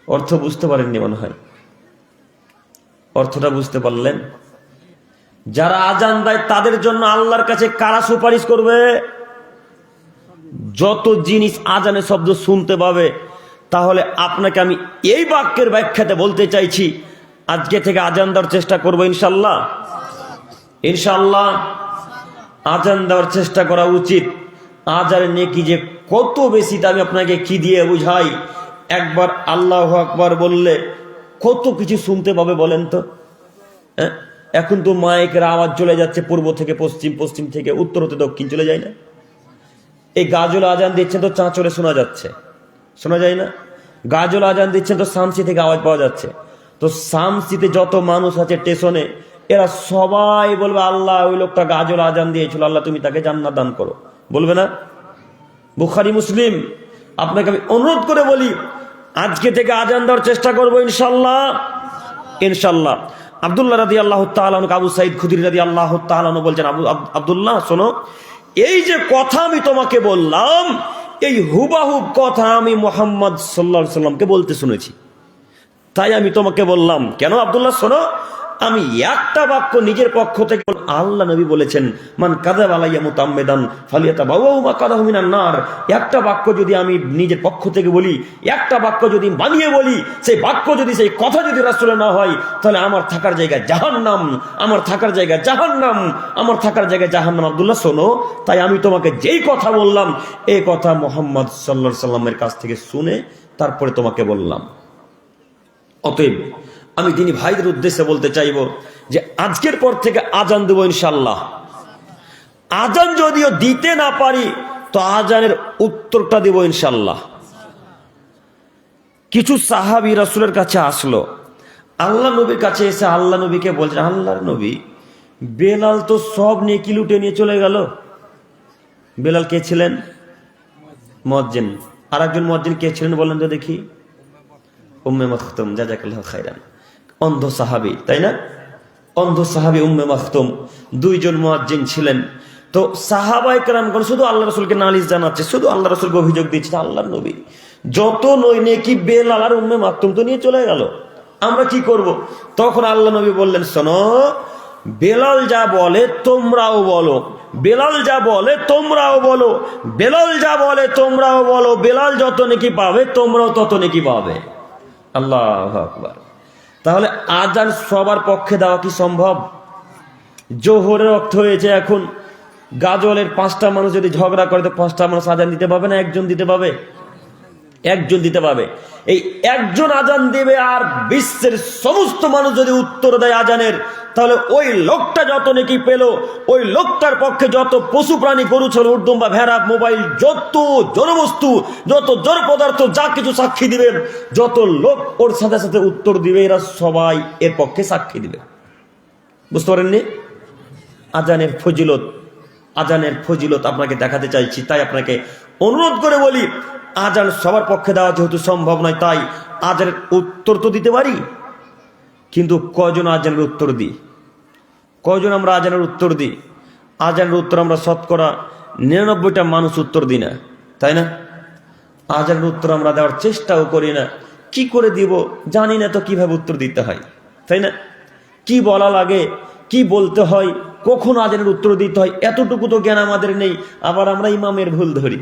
অর্থ বুঝতে পারেননি মনে হয়। অর্থটা বুঝতে পারলেন? যারা আজান দেয় তাদের জন্য আল্লাহর কাছে কারা সুপারিশ করবে? যত জিনিস আজানের শব্দ শুনতে পাবে। তাহলে আপনাকে আমি এই বাক্যের ব্যাখ্যাতে বলতে চাইছি, আজকে থেকে আজান দেওয়ার চেষ্টা করবো ইনশাল্লাহ। ইনশাল্লাহ আজান দেওয়ার চেষ্টা করা উচিত। আজানের নেকি যে কত বেশি, তা আমি আপনাকে কি দিয়ে বুঝাই? একবার আল্লাহু আকবার বললে কত কিছু শুনতে পাবে বলেন তো। এখন তো মাইকের আওয়াজ চলে যাচ্ছে পূর্ব থেকে পশ্চিম, পশ্চিম থেকে উত্তর হতে দক্ষিণ চলে যায় না? এই গাজল আজান দিচ্ছেন তো চাঁচলে শোনা যাচ্ছে, শোনা যায় না? গাজল আজান দিচ্ছেন তো শামসি থেকে আওয়াজ পাওয়া যাচ্ছে। তো শামসিতে যত মানুষ আছে স্টেশনে, এরা সবাই বলবে, আল্লাহ ওই লোকটা গাজল আজান দিয়েছিল, আল্লাহ তুমি তাকে জান্নাত দান করো, বলবে না? বুখারী মুসলিম। আপনাকে আমি অনুরোধ করে বলি, আজকে থেকে আজান দেওয়ার চেষ্টা করবো ইনশাল্লাহ। ইনশাল্লাহ। আব্দুল্লাহ রাদিয়াল্লাহু তাআলা আনহু, আবু সাইদ খুদরি রাদিয়াল্লাহু তাআলা আনহু বলছেন, আব্দুল্লাহ শোনো, এই যে কথা আমি তোমাকে বললাম, এই হুবাহুব কথা আমি মুহাম্মদ সাল্লাল্লাহু আলাইহি সাল্লামকে বলতে শুনেছি, তাই আমি তোমাকে বললাম। কেন আব্দুল্লাহ? শোনো, আমি একটা বাক্য নিজের পক্ষ থেকে, আল্লাহ নবী বলেছেন, মান কাযাবা আলাইয়া মুতাআম্মিদান ফালিয়াতাবাওয়া মাকাদাহু মিনান নার। একটা বাক্য যদি আমি নিজের পক্ষ থেকে বলি, একটা বাক্য যদি বানিয়ে বলি, সেই বাক্য যদি, সেই কথা যদি রাসূলের না হয়, তাহলে আমার থাকার জায়গা জাহান্নাম, আমার থাকার জায়গা জাহান্নাম, আমার থাকার জায়গা জাহান্নাম। আব্দুল্লাহ শোনো, তাই আমি তোমাকে যেই কথা বললাম, এই কথা মুহাম্মদ সাল্লাল্লাহু আলাইহি সাল্লামের কাছ থেকে শুনে তারপরে তোমাকে বললাম। অতএব আমি তিনি ভাইদের উদ্দেশ্যে বলতে চাইব যে আজকের পর থেকে আজান দেব ইনশাল্লাহ। আজান যদিও দিতে না পারি তো আজানের উত্তরটা দেব ইনশাল্লাহ। কিছু সাহাবী রাসূলের কাছে আসলো, আল্লাহ নবীর কাছে এসে আল্লাহ নবীকে বলছেন, আল্লাহর নবী, বেলাল তো সব নেকি লুটে নিয়ে চলে গেল। বেলাল কে ছিলেন? মুয়াজ্জিন। আর একজন মুয়াজ্জিন কে ছিলেন বলেন তো দেখি? উম্মে মাখতুম, জাযাকাল্লাহু খাইরান। অন্ধ সাহাবী, তাই না? অন্ধ সাহাবী উম্মে মাখতুম, দুইজন মুয়াজ্জিন ছিলেন। তো সাহাবায়ে কেরামগণ শুধু আল্লাহ রাসূলকে নালিশ জানাচ্ছে, শুধু আল্লাহ রাসূলকে অভিযোগ দিচ্ছে, আল্লাহর নবী যত নেকি বেলাল আর উম্মে মাখতুম তো নিয়ে চলে গেল, আমরা কি করব? তখন আল্লাহ নবী বললেন, শোনো, বেলাল যা বলে তোমরাও বলো, বেলাল যা বলে তোমরাও বলো, বেলাল যা বলে তোমরাও বলো, বেলাল যত নেকি পাবে তোমরাও তত নেকি পাবে। আল্লাহু আকবার। তাহলে আজান সবার পক্ষে দেওয়া কি সম্ভব? জোহরের অর্থ হয়েছে এখন, গাজলের 5টা মানুষ যদি ঝগড়া করে তো 5টা মানুষ আজান দিতে পাবে না? একজন দিতে পাবে? একজন দিতে পাবে। এই একজন আজান দিবে, আর বিশ্বের সমস্ত মানুষ যদি উত্তর দেয় আজানের, তাহলে ওই লোকটা যত নেকি পেল, ওই লোকটার পক্ষে যত পশু প্রাণী, গরু ছিল, উর্দুম বা ভেড়া, মোবাইল, যত জড়বস্তু, যত জড় পদার্থ, যা কিছু সাক্ষী দিবে, যত লোক ওর সাথে সাথে উত্তর দিবে, এরা সবাই এর পক্ষে সাক্ষী দিবে। বুঝতে পারেননি? আজানের ফজিলত, আজানের ফজিলত আপনাকে দেখাতে চাইছি, তাই আপনাকে অনুরোধ করে বলি, আজান সবার পক্ষে দেওয়া যেহেতু সম্ভব নয়, তাই আজানের উত্তর তো দিতে পারি, কিন্তু কয়জন আজানের উত্তর দিই? কয়জন আমরা আজানের উত্তর দিই? আজানের উত্তর আমরা শতকরা 99টা মানুষ উত্তর দিই না, তাই না? আজানের উত্তর আমরা দেওয়ার চেষ্টাও করি না। কি করে দিব জানি না তো, কিভাবে উত্তর দিতে হয়, তাই না? কি বলা লাগে, কি বলতে হয়, কখন আজানের উত্তর দিতে হয়, এতটুকু তো জ্ঞান আমাদের নেই। আবার আমরা ইমামের ভুল ধরি।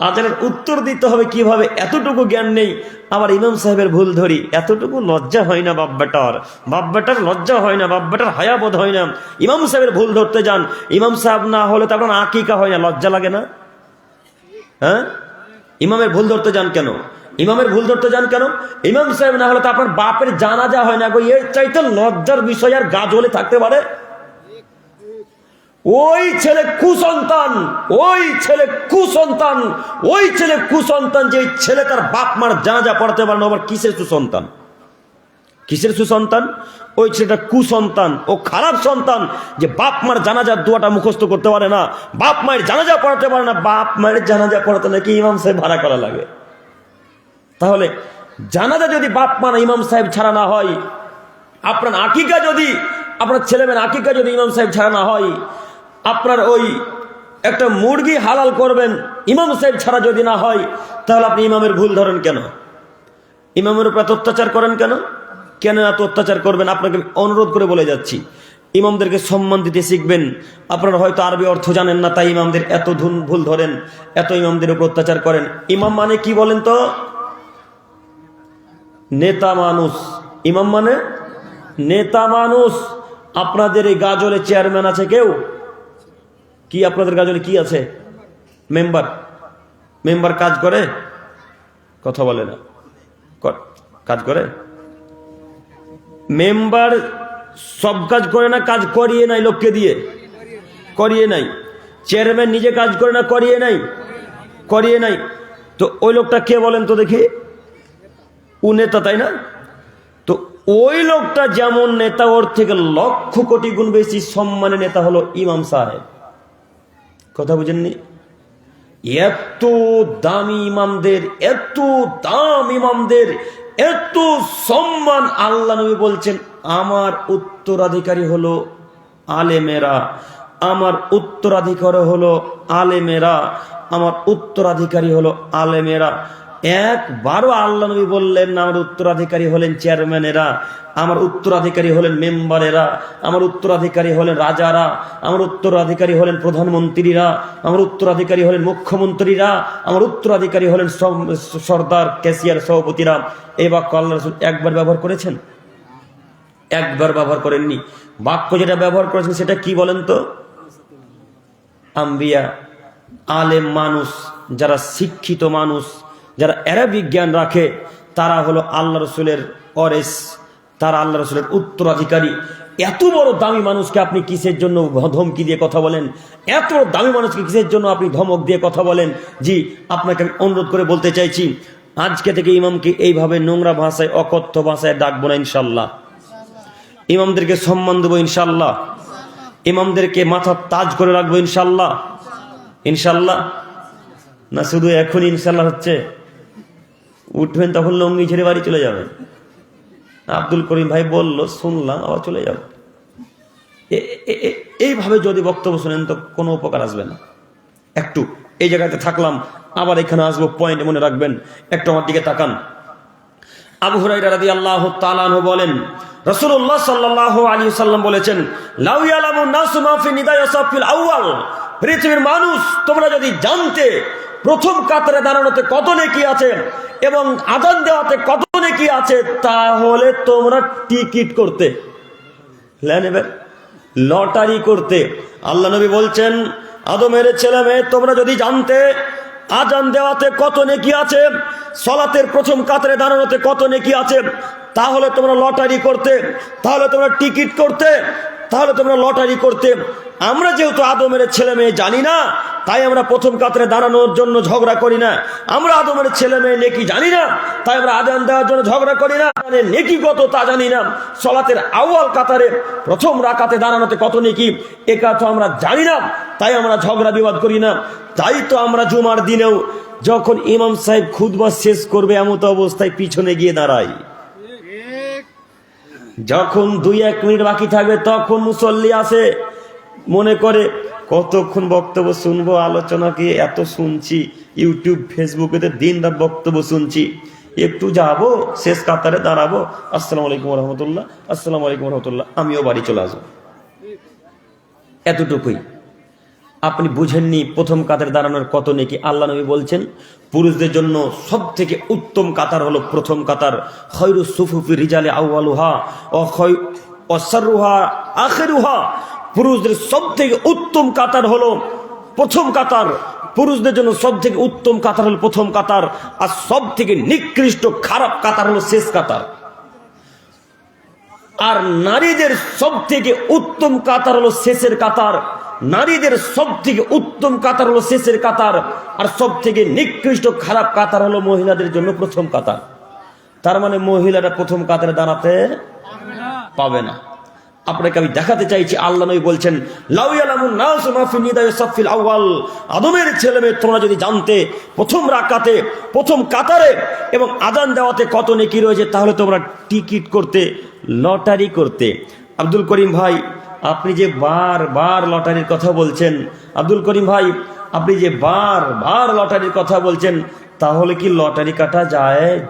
আজানের উত্তর দিতে হবে কিভাবে, এতটুকু জ্ঞান নেই। আবার ইমাম সাহেবের ভুল ধরি, এতটুকু লজ্জা হয় না বাপ বেটার লজ্জা হয় না, বাপ বেটার হায়াবোধ হয় না। ইমাম সাহেবের ভুল ধরতে যান, ইমাম সাহেব না হলে তো আপনার আকিকা হয় না, লজ্জা লাগে না? হ্যাঁ, ইমামের ভুল ধরতে যান কেন? ইমামের ভুল ধরতে যান কেন? ইমাম সাহেব না হলে তো আপনার বাপের জানাজা হয় না। এর চাইতে লজ্জার বিষয় আর গা জ্বলে থাকতে পারে? ওই ছেলে কুসন্তান, ওই ছেলে কুসন্তান, ওই ছেলে কুসন্তান, যে ছেলে তার বাপ মার জানাজা পড়াতে পারে না, আবার কিসের সুসন্তান? কিসের সুসন্তান? ওই ছেলেটা কুসন্তান, ও খারাপ সন্তান, যে বাপ মার জানাজার দোয়াটা মুখস্থ করতে পারে না, বাপ মায়ের জানাজা পড়াতে পারে না। বাপ মায়ের জানাজা পড়াতে নাকি ইমাম সাহেব ভাড়া করা লাগে? তাহলে জানাজা যদি বাপ মা ইমাম সাহেব ছাড়া না হয়, আপনার আকিকা যদি, আপনার ছেলেমেয়ের আকিকা যদি ইমাম সাহেব ছাড়া না হয়, আপনার ওই একটা মুরগি হালাল করবেন ইমাম সাহেব ছাড়া যদি না হয়, তাহলে আপনি ইমামের ভুল ধরেন কেন? ইমামের উপর এত অত্যাচার করেন কেন? কেন এত অত্যাচার করবেন? আপনাকে অনুরোধ করে বলে যাচ্ছি, ইমামদেরকে সম্মান দিতে শিখবেন। আপনারা হয়তো আরবি অর্থ জানেন না, তাই ইমামদের এত ভুল ধরেন, এত ইমামদের উপর অত্যাচার করেন। ইমাম মানে কি বলেন তো? নেতা মানুষ। ইমাম মানে নেতা মানুষ। আপনাদের এই গাজলে চেয়ারম্যান আছে কেউ? কি আপনাদের গাজলে কি আছে? মেম্বার। মেম্বার কাজ করে? কথা বলে না, কাজ করে? মেম্বার সব কাজ করে না, কাজ করিয়ে নাই লোককে দিয়ে, করিয়ে নাই। চেয়ারম্যান নিজে কাজ করে না, করিয়ে নাই, করিয়ে নাই। তো ওই লোকটা কে বলেন তো দেখি? ও নেতা, তাই না? তো ওই লোকটা যেমন নেতা, ওর থেকে লক্ষ কোটি গুণ বেশি সম্মানের নেতা হলো ইমাম সাহেব। কথা বুঝেননি? এত দামি ইমামদের, এত দাম ইমামদের, এত সম্মান। আল্লাহ নবী বলছেন, আমার উত্তরাধিকারী হলো আলেমেরা, আমার উত্তরাধিকারী হলো আলেমেরা, আমার উত্তরাধিকারী হলো আলেমেরা। একবারও আল্লাহ নবী বললেন না আমার উত্তরাধিকারী হলেন চেয়ারম্যানেরা, আমার উত্তরাধিকারী হলেন মেম্বারেরা, আমার উত্তরাধিকারী হলেন রাজারা, আমার উত্তরাধিকারী হলেন প্রধানমন্ত্রীরা, আমার উত্তরাধিকারী হলেন মুখ্যমন্ত্রীরা, আমার উত্তরাধিকারী হলেন সর্দার, ক্যাশিয়ার, সভাপতিরা। এই বাক্য আল্লাহ রাসূল একবার ব্যবহার করেছেন? একবার ব্যবহার করেননি। বাক্য যেটা ব্যবহার করেছেন সেটা কি বলেন তো? আম্বিয়া, আলেম মানুষ, যারা শিক্ষিত মানুষ, যারা আরবি জ্ঞান রাখে, তারা হলো আল্লাহ রসুলের ওয়ারিস, তারা আল্লাহ রসুলের উত্তরাধিকারী। এত বড় দামি মানুষকে আপনি কিসের জন্য ধমকি দিয়ে কথা বলেন? এত বড় দামি মানুষকে কিসের জন্য আপনি ধমক দিয়ে কথা বলেন? জি, আপনাকে আমি অনুরোধ করে বলতে চাইছি, আজকে থেকে ইমামকে এইভাবে নোংরা ভাষায়, অকথ্য ভাষায় ডাকবো না ইনশাল্লাহ। ইমামদেরকে সম্মান দেবো ইনশাল্লাহ। ইমামদেরকে মাথার তাজ করে রাখবো ইনশাল্লাহ। ইনশাল্লাহ না শুধু এখন ইনশাল্লাহ হচ্ছে? উঠবেন তখন লঙ্গি ছেড়ে বাড়ি চলে যাবেন। আব্দুল করিম ভাই বলল, শুনলাম, আবার চলে যাব। এইভাবে যদি বক্তব্য শোনেন তো কোনো উপকার আসবে না। একটু এই জায়গাতে থাকলাম, আবার এখানে আসবো, পয়েন্ট মনে রাখবেন। একটু আমার দিকে তাকান। আবু হুরায়রা রাদিয়াল্লাহু তাআলা আনহু বলেন, রাসূলুল্লাহ সাল্লাল্লাহু আলাইহি ওয়াসাল্লাম বলেছেন, লাউ ইয়ালামুন নাসু মা ফি নিদাই সাফিল আউয়াল, পৃথিবীর মানুষ তোমরা যদি জানতে প্রথম কাতারে দাঁড়ানোতে কত নেকি আছে এবং আযান দেওয়াতে কত নেকি আছে, তাহলে তোমরা টিকিট করতে, লটারি করতে। আল্লাহ নবী বলছেন, আদমের ছেলে মেয়ে তোমরা যদি জানতে আযান দেওয়াতে কত নেকি আছে, সালাতের প্রথম কাতারে দাঁড়ানোতে কত নেকি আছে, তাহলে তোমরা লটারি করতে, তাহলে তোমরা টিকিট করতে, তাহলে তোমরা লটারি করতে। আমরা যেহেতু আদমের ছেলে মেয়ে জানি না, তাই আমরা প্রথম কাতারে দাঁড়ানোর জন্য ঝগড়া করি না। আমরা আদমের ছেলে মেয়ে নেকি জানি না, তাই আমরা আযান দেওয়ার জন্য ঝগড়া করি না। মানে নেকি কত তা জানি না, সালাতের আউয়াল কাতারে প্রথম রাকাতে দাঁড়ানোতে কত নেকি এ কথা আমরা জানি না, তাই আমরা ঝগড়া বিবাদ করি না। তাই তো আমরা জুমার দিনেও যখন ইমাম সাহেব খুতবা শেষ করবে এমত অবস্থায় পিছনে গিয়ে দাঁড়াই। যখন 2-1 মিনিট বাকি থাকবে তখন মুসল্লি আসে, মনে করে কতক্ষণ বক্তব্য শুনবো, আলোচনা কি এত শুনছি, ইউটিউব ফেসবুকে দিন রাত বক্তব্য শুনছি, একটু যাবো, শেষ কাতারে দাঁড়াবো, আসসালামু আলাইকুম রহমতুল্লাহ, আসসালামু আলাইকুম রহমতুল্লাহ, আমিও বাড়ি চলে আসবো। এতটুকুই। আপনি বুঝেননি প্রথম কাতারে দাঁড়ানোর কত নেকি। আল্লাহ নবী বলছেন পুরুষদের জন্য সব থেকে উত্তম কাতার হলো প্রথম কাতার। খয়রু সুফুফি রিজালে আউয়ালুহা ও শাররুহা আখিরুহা। পুরুষদের সব থেকে উত্তম কাতার হলো প্রথম কাতার। পুরুষদের জন্য সব থেকে উত্তম কাতার হলো প্রথম কাতার, আর সব থেকে নিকৃষ্ট খারাপ কাতার হলো শেষ কাতার। আর নারীদের সব থেকে উত্তম কাতার হলো শেষের কাতার। নারীদের সব থেকে উত্তম কাতার হলো শেষের কাতার, আর সব থেকে নিকৃষ্ট খারাপ কাতার হলো মহিলাদের জন্য প্রথম কাতার। তার মানে মহিলারা প্রথম কাতারে দাঁড়াতে পাবে না। আপনাকে আমি দেখাতে চাইছি, আল্লাহ নবী বলছেন লাউ ইয়ালামুন নাসু মা ফি নিদাই সাফিল আউয়াল। আদমের ছেলে মেয়ে তোমরা যদি জানতে প্রথম রাকাতে প্রথম কাতারে এবং আজান দেওয়াতে কত নেকি রয়েছে, তাহলে তোমরা টিকিট করতে, লটারি করতে। আব্দুল করিম ভাই, আপনি যে বারবার লটারির কথা বলছেন, আব্দুল করিম ভাই আপনি যে বারবার লটারির কথা বলছেন, তাহলে কি লটারি কাটা জায়েজ?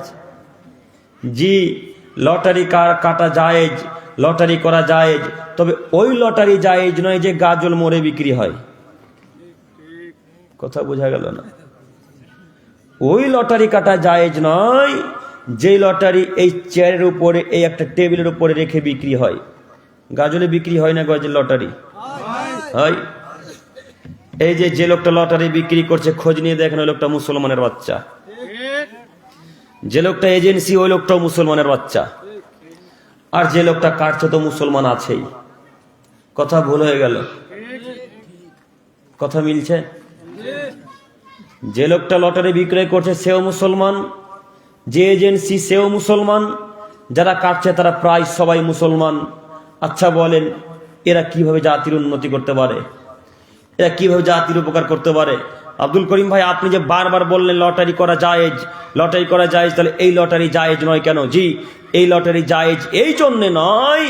জি, লটারি কাটা জায়েজ, লটারি করা জায়েজ। তবে ওই লটারি জায়েজ নয় যে গাজল মোড়ে বিক্রি হয়। কথা বোঝা গেল না? ওই লটারি কাটা জায়েজ নয় যে লটারি এই চেয়ারের উপরে, এই একটা টেবিলের উপরে রেখে বিক্রি হয়। গাজলে বিক্রি হয় না, গাজল লটারি হয়। এই যে লোকটা লটারি বিক্রি করছে, খোঁজ নিয়ে দেখেন ওই লোকটা মুসলমানের বাচ্চা। যে লোকটা এজেন্সি, ওই লোকটাও মুসলমানের বাচ্চা। আর যে লোকটা কাটছে তো মুসলমান আছেই। কথা ভুল হয়ে গেল? কথা মিলছে? যে লোকটা লটারি বিক্রয় করছে সেও মুসলমান, যে এজেন্সি সেও মুসলমান, যারা কাটছে তারা প্রায় সবাই মুসলমান। আচ্ছা বলেন, এরা কিভাবে জাতির উন্নতি করতে পারে? এরা কিভাবে জাতির উপকার করতে পারে? আব্দুল করিম ভাই, আপনি যে বারবার বললেন লটারি করা জায়েজ, লটারি করা জায়েজ, তাহলে এই লটারি জায়েজ নয় কেন? জি, এই লটারি জায়েজ এই জন্য নয়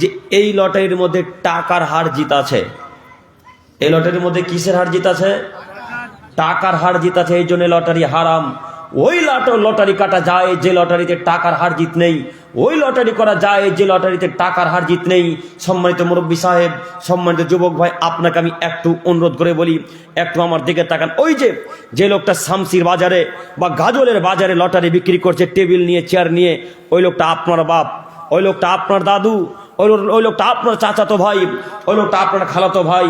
যে এই লটারির মধ্যে টাকার হার জিত আছে। এই লটারির মধ্যে কিসের হার জিত আছে? টাকার হার জিত আছে, এই জন্য লটারি হারাম। ওই লটারি কাটা যায় যে লটারিতে টাকার হার জিত নেই, ওই লটারি করা যায় যে লটারিতে টাকার হার জিত নেই। সম্মানিত মুরব্বী সাহেব, সম্মানিত যুবক ভাই, আপনাকে আমি একটু অনুরোধ করে বলি, একটু আমার দিকে তাকান। ওই যে লোকটা শামসির বাজারে বা গাজলের বাজারে লটারি বিক্রি করছে, টেবিল নিয়ে, চেয়ার নিয়ে, ওই লোকটা আপনার বাপ, ওই লোকটা আপনার দাদু, ওই লোকটা আপনার চাচাতো ভাই, ওই লোকটা আপনার খালাতো ভাই।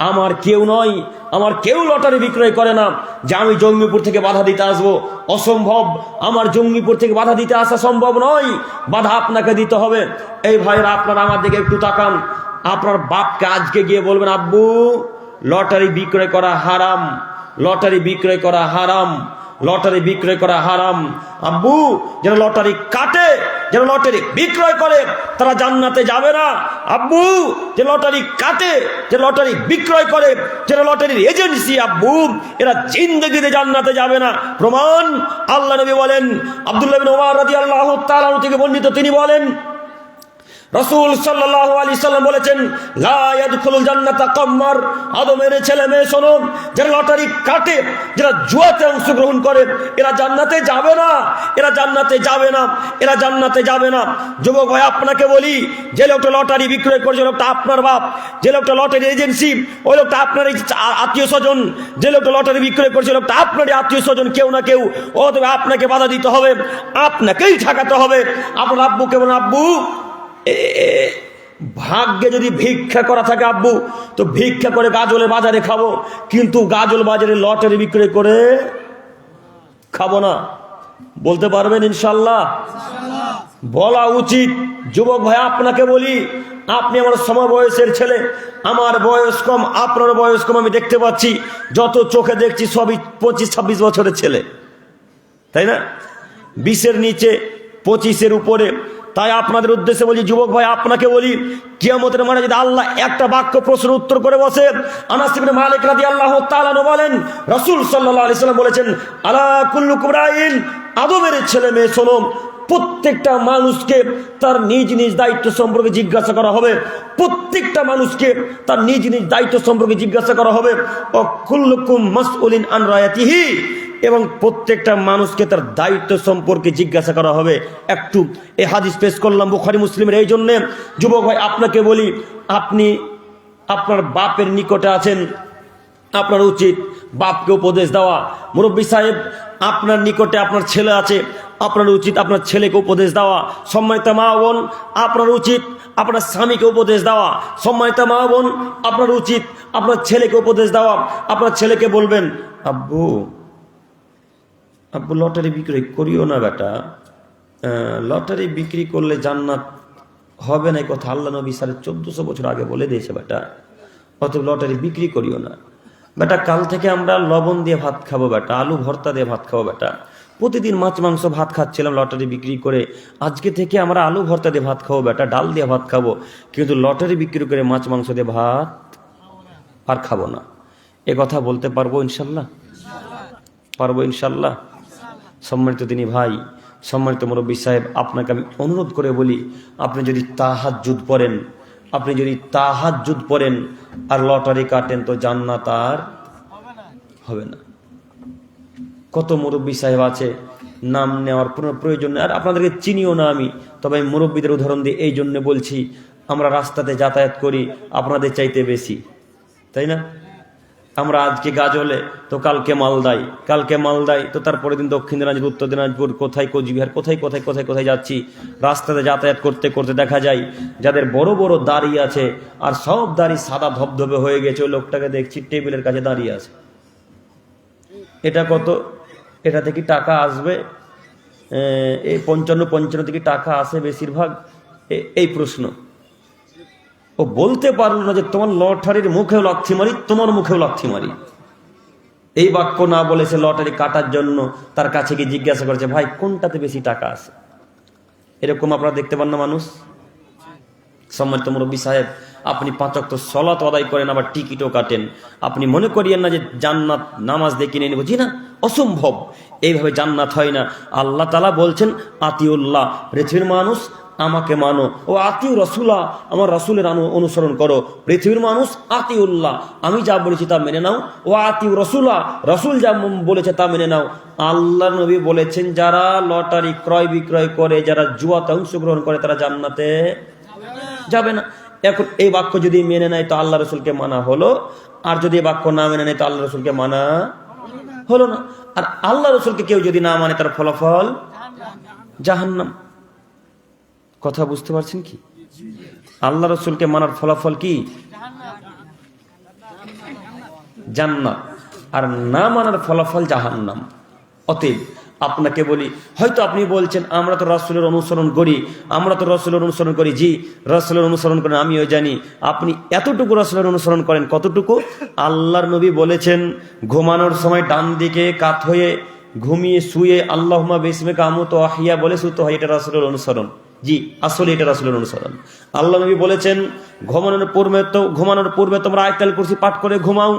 আমার কেউ নয়, আমার কেউ লটারি বিক্রয় করে না যে আমি জঙ্গিপুর থেকে বাধা দিতে আসবো। অসম্ভব, আমার জঙ্গিপুর থেকে বাধা দিতে আসা সম্ভব নয়। বাধা আপনাকে দিতে হবে। এই ভাইরা, আপনারা আমার দিকে একটু তাকান। আপনার বাপকে আজকে গিয়ে বলবেন, আব্বু লটারি বিক্রয় করা হারাম, লটারি বিক্রয় করা হারাম, লটারি বিক্রয় করা হারাম। আব্বু যারা লটারি কাটে, যারা লটারি বিক্রয় করে, তারা জান্নাতে যাবে না। আব্বু যে লটারি কাটে, যে লটারি বিক্রয় করে, যারা লটারির এজেন্সি, আব্বু এরা জিন্দেগিতে জান্নাতে যাবে না। প্রমাণ আল্লাহ নবী বলেন, আব্দুল্লাহ বিন ওমর রাদিয়াল্লাহু তাআলা থেকে বর্ণিত, তিনি বলেন রাসূল সাল্লাল্লাহু আলাইহি সাল্লাম বলেছেন, লা ইয়াদখুলুল জান্নাতা কাম্মার। আদমের ছেলে মেয়ে শোনো, যারা লটারি কাটে, যারা জুয়াতে অংশগ্রহণ করে, এরা জান্নাতে যাবে না, এরা জান্নাতে যাবে না, এরা জান্নাতে যাবে না। যুবক ভাই, আপনাকে বলি, যে লোকটা লটারি বিক্রয় করছে, লোকটা আপনার বাপ। যে লোকটা লটারি এজেন্সি, ওই লোকটা আপনার আত্মীয় স্বজন। যে লোকটা লটারি বিক্রয় করছে, লোকটা আপনারই আত্মীয় স্বজন, কেউ না কেউ। ও তবে আপনাকে বাধা দিতে হবে, আপনাকেই ঠেকাতে হবে। আপনার আব্বুকে বলেন, আব্বু ভাগ্যে যদি ভিক্ষা করা থাকে আব্বু, তো ভিক্ষা করে গাজলের বাজারে খাবো, কিন্তু গাজল বাজারে লটারি বিক্রয় করে খাবো না। বলতে পারবেন ইনশাল্লাহ? বলা উচিত। যুবক ভাই, আপনাকে বলি, আপনি আমার সমবয়সের ছেলে, আমার বয়স কম, আপনার বয়স কম। আমি দেখতে পাচ্ছি, যত চোখে দেখছি সবই 25-26 বছরের ছেলে, তাই না? 20-এর নিচে, 25-এর উপরে। তাই আপনাদের উদ্দেশ্যে বলছি, যুবক ভাই, আপনাকে বলি, কিয়ামতের মাঠে যদি আল্লাহ একটা বাক্য প্রশ্ন উত্তর করে বসে, আনাস ইবনে মালিক রাদিয়াল্লাহু তাআলা বলেন, রাসূল সাল্লাল্লাহু আলাইহি সাল্লাম বলেছেন, আলা কুল্লুকুম রাইন। আদমের ছেলে মেয়ে শোনো, প্রত্যেকটা মানুষকে তার নিজ নিজ দায়িত্ব সম্পর্কে জিজ্ঞাসা করা হবে। প্রত্যেকটা মানুষকে তার নিজ নিজ দায়িত্ব সম্পর্কে জিজ্ঞাসা করা হবে। ও কুল্লুকুম মাসউলিন আন রায়াতিহি। এবং প্রত্যেকটা মানুষকে তার দায়িত্ব সম্পর্কে জিজ্ঞাসা করা হবে। একটু এই হাদিস পেশ করলাম বুখারী মুসলিমের। এই জন্যে যুবক ভাই, আপনাকে বলি, আপনি আপনার বাপের নিকটে আছেন, আপনার উচিত বাপকে উপদেশ দেওয়া। মুরব্বী সাহেব, আপনার নিকটে আপনার ছেলে আছে, আপনার উচিত আপনার ছেলেকে উপদেশ দেওয়া। সম্মানিত মা বোন, আপনার উচিত আপনার স্বামীকে উপদেশ দেওয়া। সম্মানিত মা বোন, আপনার উচিত আপনার ছেলেকে উপদেশ দেওয়া। আপনার ছেলেকে বলবেন, আব্বু আব্বু লটারি বিক্রি করিও না বেটা, লটারি বিক্রি করলে জান্নাত হবে না, কথা আল্লাহ নবী 1450 বছর আগে বলে দিয়েছে বেটা, অত লটারি বিক্রি করিও না বেটা। কাল থেকে আমরা লবণ দিয়ে ভাত খাবো বেটা, আলু ভর্তা দিয়ে ভাত খাবো বেটা। প্রতিদিন মাছ মাংস ভাত খাচ্ছিলাম লটারি বিক্রি করে, আজকে থেকে আমরা আলু ভর্তা দিয়ে ভাত খাবো বেটা, ডাল দিয়ে ভাত খাবো, কিন্তু লটারি বিক্রি করে মাছ মাংস দিয়ে ভাত আর খাবো না। এ কথা বলতে পারবো ইনশাল্লাহ? পারবো ইনশাল্লাহ? সম্মানিত দিনী ভাই, সম্মানিত মুরব্বী সাহেব, আপনাকে আমি অনুরোধ করে বলি, আপনি যদি তাহাজ্জুদ পড়েন, আপনি যদি তাহাজ্জুদ পড়েন আর লটারি কাটেন, তো জান্নাত আর হবে না। কত মুরব্বী সাহেব আছে, নাম নেওয়ার কোনো প্রয়োজন নেই, আর আপনাদেরকে চিনিও না আমি, তবে আমি মুরব্বীদের উদাহরণ দিয়ে এই জন্য বলছি, আমরা রাস্তাতে যাতায়াত করি আপনাদের চাইতে বেশি, তাই না? আমরা আজকে গাজলে তো কালকে মালদায়, কালকে মালদায় তো তারপরে দিন দক্ষিণ দিনাজপুর, উত্তর দিনাজপুর, কোথায় কোচবিহার, কোথায় কোথায় কোথায় কোথায় যাচ্ছি। রাস্তাতে যাতায়াত করতে করতে দেখা যায় যাদের বড় বড় দাড়ি আছে, আর সব দাড়ি সাদা ধবধবে হয়ে গেছে, ওই লোকটাকে দেখছি টেবিলের কাছে দাঁড়িয়ে আছে। এটা কত? এটা থেকে টাকা আসবে? এই 55 থেকে টাকা আসে বেশিরভাগ? এই প্রশ্ন। ও বলতে পারলো না যে তোমার লটারির মুখেও লাথি মারি, তোমার মুখেও লাথি মারি। এই বাক্য না বলেছে লটারি কাটার জন্য, তার কাছে গিয়ে জিজ্ঞাসা করেছে, ভাই কোনটাতে বেশি টাকা আছে? এরকম আপনারা দেখতে পান না মানুষ? সম্মানিত মুরব্বী সাহেব, আপনি 5 ওয়াক্ত সালাত আদায় করেন, আবার টিকিটও কাটেন। আপনি মনে করিয়েন না যে জান্নাত নামাজ দিয়ে কিনে নেব, জি না, অসম্ভব। এইভাবে জান্নাত হয় না। আল্লাহ তাআলা বলছেন, আতিউল্লাহ, পৃথিবীর মানুষ আমাকে মানো, ও আতিউ রসুল্লাহ, আমার রসুলের অনুসরণ করো। পৃথিবীর মানুষ আতিউল্লাহ, আমি যা বলেছি তা মেনে নাও, ও আতিউ রসুল্লাহ, রসুল যা বলেছে তা মেনে নাও। আল্লাহ নবী বলেছেন, যারা লটারি ক্রয় বিক্রয় করে, যারা জুয়াতে অংশগ্রহণ করে, তারা জান্নাতে যাবে না। এখন এই বাক্য যদি মেনে নেয় তো আল্লাহ রসুলকে মানা হলো, আর যদি এই বাক্য না মেনে নেয় তো আল্লাহ রসুলকে মানা হলো না। আর আল্লাহ রসুলকে কেউ যদি না মানে, তার ফলাফল জাহান্নাম। কথা বুঝতে পারছেন কি? আল্লাহ রসুলকে মানার ফলাফল কি? জান্নাত, আর না মানার ফলাফল জাহান্নাম। অতএব আপনাকে বলি, হয়তো আপনি বলছেন আমরা তো রাসূলের অনুসরণ করি, আমরা তো রাসূলের অনুসরণ করি। জি, রাসূলের অনুসরণ করেন, আমিও জানি। আপনি এতটুকু রাসূলের অনুসরণ করেন, কতটুকু? আল্লাহর নবী বলেছেন, ঘুমানোর সময় ডান দিকে কাত হয়ে ঘুমিয়ে শুয়ে আল্লাহুম্মা বিসমিকা আমুতু ওয়া আহইয়া বলে শুতে হয়, এটা রাসূলের অনুসরণ। জি, আসলে এটা রাসূলের অনুসরণ। আল্লাহ নবী বলেছেন, ঘুমানোর পূর্বে তোমরা আয়াতুল কুরসি পাঠ করে ঘুমাও।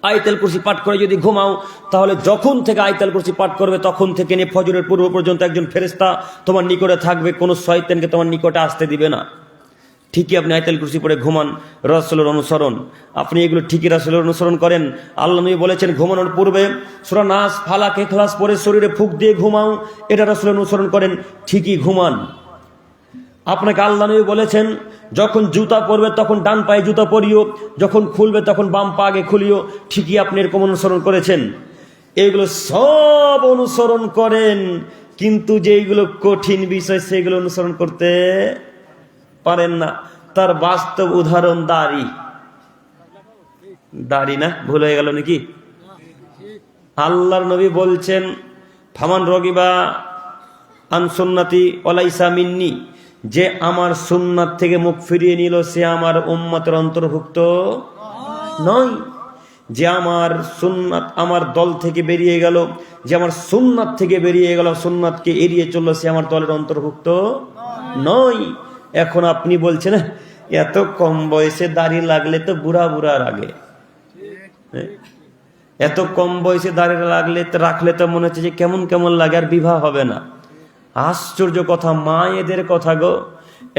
আয়াতুল কুরসি পাঠ করে যদি ঘুমাও, তাহলে যখন থেকে আয়াতুল কুরসি পাঠ করবে, তখন থেকে নিয়ে ফজরের পূর্ব পর্যন্ত একজন ফেরেশতা তোমার নিকটে থাকবে, কোনো শয়তানকে তোমার নিকটে আসতে দিবে না। ঠিকই আপনি আয়াতুল কুরসি পড়ে ঘুমান, রাসূলের অনুসরণ। আপনি এগুলো ঠিকই রাসূলের অনুসরণ করেন। আল্লাহ নবী বলেছেন, ঘুমানোর পূর্বে সূরা নাস, ফালাক, ইখলাস পড়ে শরীরে ফুঁক দিয়ে ঘুমাও, এটা রাসূলের অনুসরণ করেন, ঠিকই ঘুমান। আপনাকে আল্লাহ নবী বলেছেন, যখন জুতা পরবে তখন ডান পায়ে জুতা পরিও, যখন খুলবে তখন বাম পা আগে খুলিও, ঠিকই আপনি এরকম অনুসরণ করেছেন। এগুলো সব অনুসরণ করেন, কিন্তু যেগুলো কঠিন বিষয় সেগুলো অনুসরণ করতে পারেন না। তার বাস্তব উদাহরণ দাড়ি। দাড়ি না, ভুল হয়ে গেল নাকি? আল্লাহর নবী বলছেন, ফামান রগিবা আন সুন্নতি ওয়ালাইসা মিন্নি, যে আমার সুন্নাত থেকে মুখ ফিরিয়ে নিল সে আমার উম্মতের অন্তর্ভুক্ত নয়। যে আমার সুন্নাত, আমার দল থেকে বেরিয়ে গেল, যে আমার সুন্নাত থেকে বেরিয়ে গেল, সুন্নাতকে এড়িয়ে চললো, সে আমার দলের অন্তর্ভুক্ত নয়। এখন আপনি বলছেন, এত কম বয়সে দাড়ি লাগলে তো বুড়া বুড়ার আগে, এত কম বয়সে দাড়ি রাখলে তো মনে হচ্ছে যে কেমন কেমন লাগে, আর বিবাহ হবে না। আশ্চর্য কথা, মায়েদের কথা গো।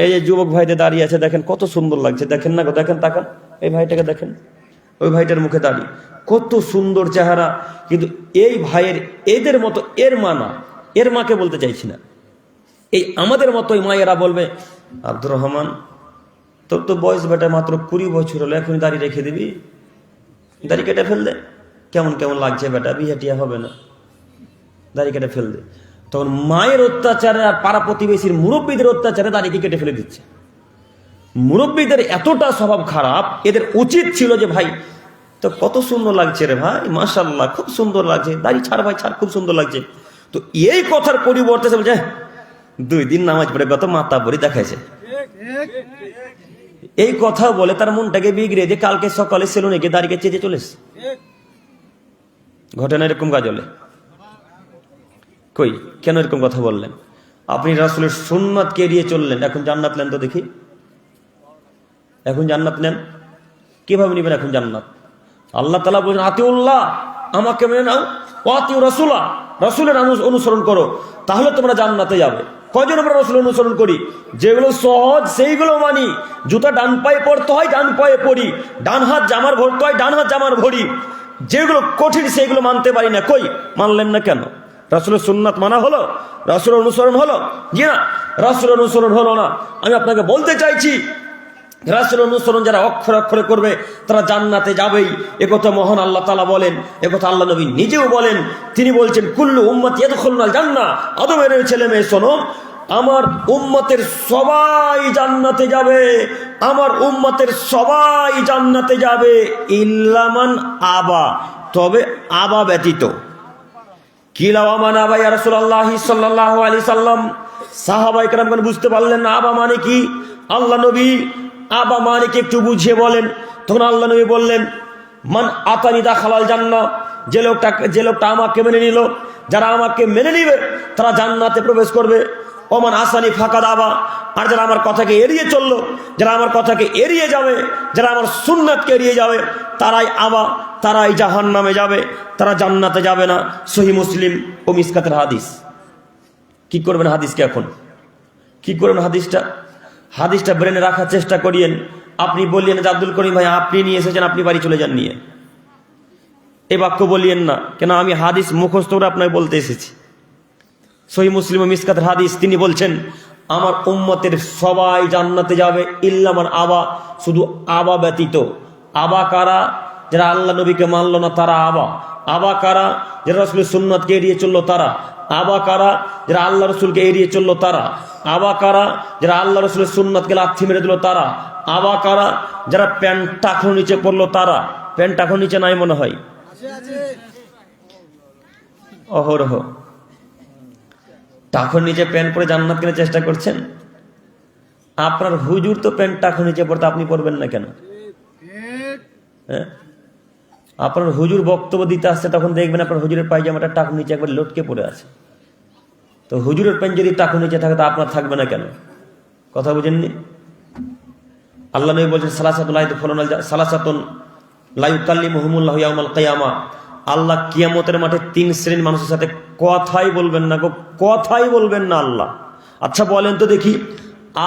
এই যে যুবক ভাইদের দাঁড়িয়ে আছে, দেখেন কত সুন্দর লাগছে, দেখেন না গো, দেখেন, তাকান, এই ভাইটাকে দেখেন, ওই ভাইটার মুখে দাড়ি, কত সুন্দর চেহারা। কিন্তু এই ভাইয়ের এদের মতো, এর মা না, এর মাকে বলতে চাইছি না, এই আমাদের মতো মায়েরা বলবে, আব্দুর রহমান তোর তো বয়স বেটা মাত্র 20 বছর হলো, এখনই দাড়ি রেখে দিবি? দাড়ি কেটে ফেললে, কেমন কেমন লাগছে বেটা, বিয়ে টিয়া হবে না, দাড়ি কেটে ফেললে। তখন মায়ের অত্যাচারে আর পাড়া প্রতিবেশীর মুরব্বীদের অত্যাচারে দাড়িকে কেটে ফেলে দিচ্ছে। মুরব্বীদের এতটা স্বভাব খারাপ, এদের উচিত ছিল যে ভাই তো কত সুন্দর লাগছে রে ভাই, মাশাআল্লাহ খুব সুন্দর লাগছে, দাড়ি ছাড় ভাই ছাড়, খুব সুন্দর লাগছে। তো এই কথার পরিবর্তে সে বলছে 2 দিন নামাজ পড়ে কত মাথা ভরি দেখাইছে। এই কথা বলে তার মনটাকে বিগড়ে দিয়ে কালকে সকালে সেলুনে গিয়ে দাড়িকে চেঁচে চলে এসেছে। ঘটনা এরকম কাজ হলে কই, কেন এরকম কথা বললেন? আপনি রাসূলের সুন্নাতকে এড়িয়ে চললেন, এখন জান্নাত নেন তো দেখি। এখন জান্নাত নেন, কিভাবে নেবেন এখন জান্নাত? আল্লাহ তাআলা বলেন আতিউল্লাহ, আমাকে মেনে নাও, ওয়াতিউ রাসূলা, রাসূলের অনুসরণ করো, তাহলে তোমরা জান্নাতে যাবে। কয়জন আমরা রাসূলের অনুসরণ করি? যেগুলো সহজ সেইগুলো মানি। জুতা ডান পায়ে পরতে হয় ডান পায়ে পরি, ডান হাত জামার ভরতে হয় ডান হাত জামার ভরি। যেগুলো কঠিন সেগুলো মানতে পারি না। কই মানলেন না কেন? রাসূলের সুন্নাত মানা হলো, রাসূলের অনুসরণ হলো? জি না, রাসূলের অনুসরণ হলো না। আমি আপনাকে বলতে চাইছি, রাসূলের অনুসরণ যারা অক্ষরে অক্ষরে করবে তারা জান্নাতে যাবেই। একথা মহান আল্লাহ তাআলা বলেন, একথা আল্লাহ নবী নিজেও বলেন। তিনি বলছেন কুল্লু উম্মতি ইয়াদখুলুনাল জান্নাহ, আদমের ছেলে মেয়ে শোনো, আমার উম্মতের সবাই জান্নাতে যাবে, আমার উম্মতের সবাই জান্নাতে যাবে ইল্লা মান আবা, তবে আবা ব্যতীত। কিলা ওয়া মান আবা ইয়া রাসূলুল্লাহ সাল্লাল্লাহু আলাইহি সাল্লাম। সাহাবায়ে কেরামগণ বুঝতে পারলেন না আবা মানে কি। আল্লাহ নবী আবা মানে কি একটু বুঝিয়ে বলেন। তখন আল্লাহ নবী বললেন মান আতানি দাখালাল জান্নাহ, যে লোকটা আমাকে মেনে নিল, যারা আমাকে মেনে নিবে তারা জান্নাতে প্রবেশ করবে। ওমান আসানি ফাকাদ আবা, আর যারা আমার কথাকে এড়িয়ে চললো, যারা আমার কথাকে এড়িয়ে যাবে, যারা আমার সুন্নাতকে এড়িয়ে যাবে, তারাই আবা, তারাই জাহান্নামে যাবে, তারা জান্নাতে যাবে না। সহিহ মুসলিম ও মিসকাতের হাদিস। কি করবেন হাদিসকে এখন? কি করবেন হাদিসটা ব্রেনে রাখার চেষ্টা করিয়েন। আপনি বললেন যে আব্দুল করিম ভাই আপনি নিয়ে এসেছেন, আপনি বাড়ি চলে যান নিয়ে। এ বাক্য বলিয়েন না, কেন আমি হাদিস মুখস্থ করে আপনাকে বলতে এসেছি। সহিহ মুসলিম ও মিসকাতের হাদিস, তিনি বলছেন আমার উম্মতের সবাই জান্নাতে যাবে ইল্লা মান আবা, শুধু আবা ব্যতীত। আবা কারা? যারা আল্লাহ নবীকে মানলো না তারা আবা। আবা কারা? যারা রাসূলের সুন্নাতকে এড়িয়ে চললো তারা। আবা কারা? যারা আল্লাহ রসুলকে এড়িয়ে চললো তারা। আবা কারা? যারা আল্লাহ রসুলের সুন্নাতকে লাথি মেরে দিল তারা। আবা কারা? যারা প্যান্ট টাকনো নিচে পড়লো তারা। প্যান্ট টাকনো নিচে নাই মনে হয়, অহরহ টাকর নিচে প্যান্ট পরে জান্নাত কেনার চেষ্টা করছেন। আপনার হুজুর তো প্যান্ট টাকর নিচে পড়তে, আপনি পড়বেন না কেন? হ্যাঁ, আপনার হুজুর বক্তব্য দিতে আসছে, তখন দেখবেন আপনার হুজুরের পায়জামাটা টাকর নিচে একবার লটকে পড়ে আছে। তো হুজুরের প্যান্ট যদি টাকর নিচে থাকে তা আপনার থাকবে না কেন? কথা বুঝেননি? আল্লাহ নবী বলছেন সালাসাতুন লা ইউকাল্লিমুহুমুল্লাহু ইয়াওমাল কিয়ামাহ, আল্লাহ কিয়ামতের মাঠে 3 শ্রেণীর মানুষের সাথে কথাই বলবেন না, কথাই বলবেন না আল্লাহ। আচ্ছা বলেন তো দেখি,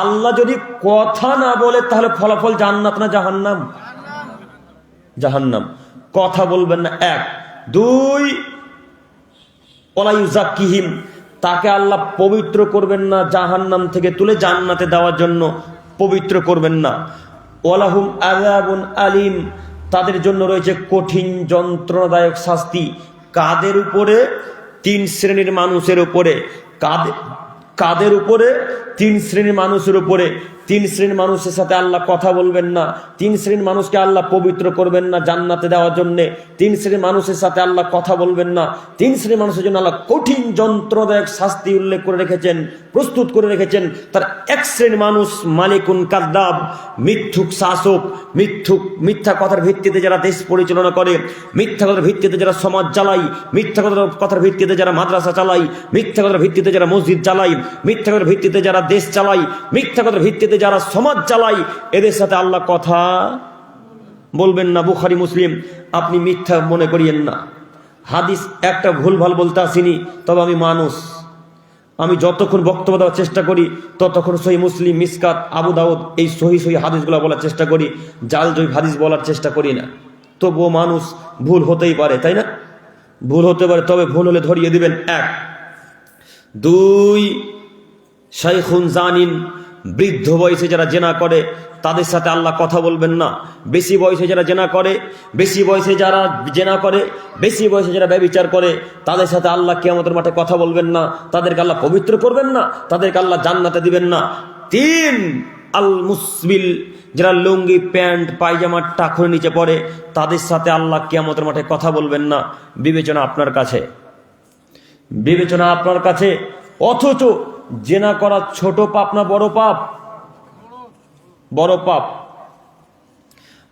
আল্লাহ যদি কথা না বলে তাহলে ফলাফল জান্নাত না জাহান্নাম? জাহান্নাম। কথা বলবেন না, 1। 2 ওয়ালা ইউযাক্কিহিম, তাকে আল্লাহ পবিত্র করবেন না, জাহান্নাম থেকে তুলে জান্নাতে দেওয়ার জন্য পবিত্র করবেন না। ওয়ালাহুম আযাবুন আলীম, তাদের জন্য রয়েছে কঠিন যন্ত্রণাদায়ক শাস্তি। কাদের উপরে? 3 শ্রেণীর মানুষের উপরে। কাদের উপরে? 3 শ্রেণীর মানুষের উপরে। 3 শ্রেণীর মানুষের সাথে আল্লাহ কথা বলবেন না, 3 শ্রেণীর মানুষকে আল্লাহ পবিত্র করবেন না জান্নাতে দেওয়ার জন্য। 3 শ্রেণীর মানুষের সাথে আল্লাহ কথা বলবেন না, 3 শ্রেণীর মানুষের জন্য আল্লাহ কঠিন যন্ত্রণাদায়ক শাস্তি উল্লেখ করে রেখেছেন, প্রস্তুত করে রেখেছেন। তার 1 শ্রেণীর মানুষ মালিকুন কাদ্দাব, মিথ্যুক শাসক, মিথ্যা কথার ভিত্তিতে যারা দেশ পরিচালনা করে, মিথ্যা কথার ভিত্তিতে যারা সমাজ চালায়, মিথ্যা কথার ভিত্তিতে যারা মাদ্রাসা চালায়, মিথ্যা কথার ভিত্তিতে যারা মসজিদ চালায়, মিথ্যা কথার ভিত্তিতে যারা দেশ চালায়, মিথ্যা কথার ভিত্তিতে যারা সমাজ চালায়, এদের সাথে আল্লাহ কথা বলবেন না। বুখারী মুসলিম। আপনি মিথ্যা মনে করিয়েন না। হাদিস একটা ভুলভাল বলতে আসিনি, তবে আমি মানুষ, আমি যতক্ষণ বক্তব্য দেওয়ার চেষ্টা করি ততক্ষণ সহিহ মুসলিম, মিসকাত, আবু দাউদ এই সহি হাদিসগুলো বলার চেষ্টা করি, জাল জয়ীফ হাদিস বলার চেষ্টা করি না। তবুও মানুষ, ভুল হতেই পারে, তাই না? ভুল হতে পারে, তবে ভুল হলে ধরিয়ে দিবেন। 1। 2 শাইখুন জানিন, বৃদ্ধ বয়সে যারা জেনা করে তাদের সাথে আল্লাহ কথা বলবেন না। বেশি বয়সে যারা জেনা করে, বেশি বয়সে যারা জেনা করে, বেশি বয়সে যারা ব্যভিচার করে তাদের সাথে আল্লাহ কিয়ামতের মাঠে কথা বলবেন না, তাদেরকে আল্লাহ পবিত্র করবেন না, তাদেরকে আল্লাহ জান্নাতে দিবেন না। 3, আল মুসবিল, যারা লুঙ্গি প্যান্ট পায়জামার টাকুর নিচে পড়ে তাদের সাথে আল্লাহ কিয়ামতের মাঠে কথা বলবেন না। বিবেচনা আপনার কাছে, বিবেচনা আপনার কাছে। অথচ জেনা করা ছোট পাপ না বড় পাপ? বড় পাপ।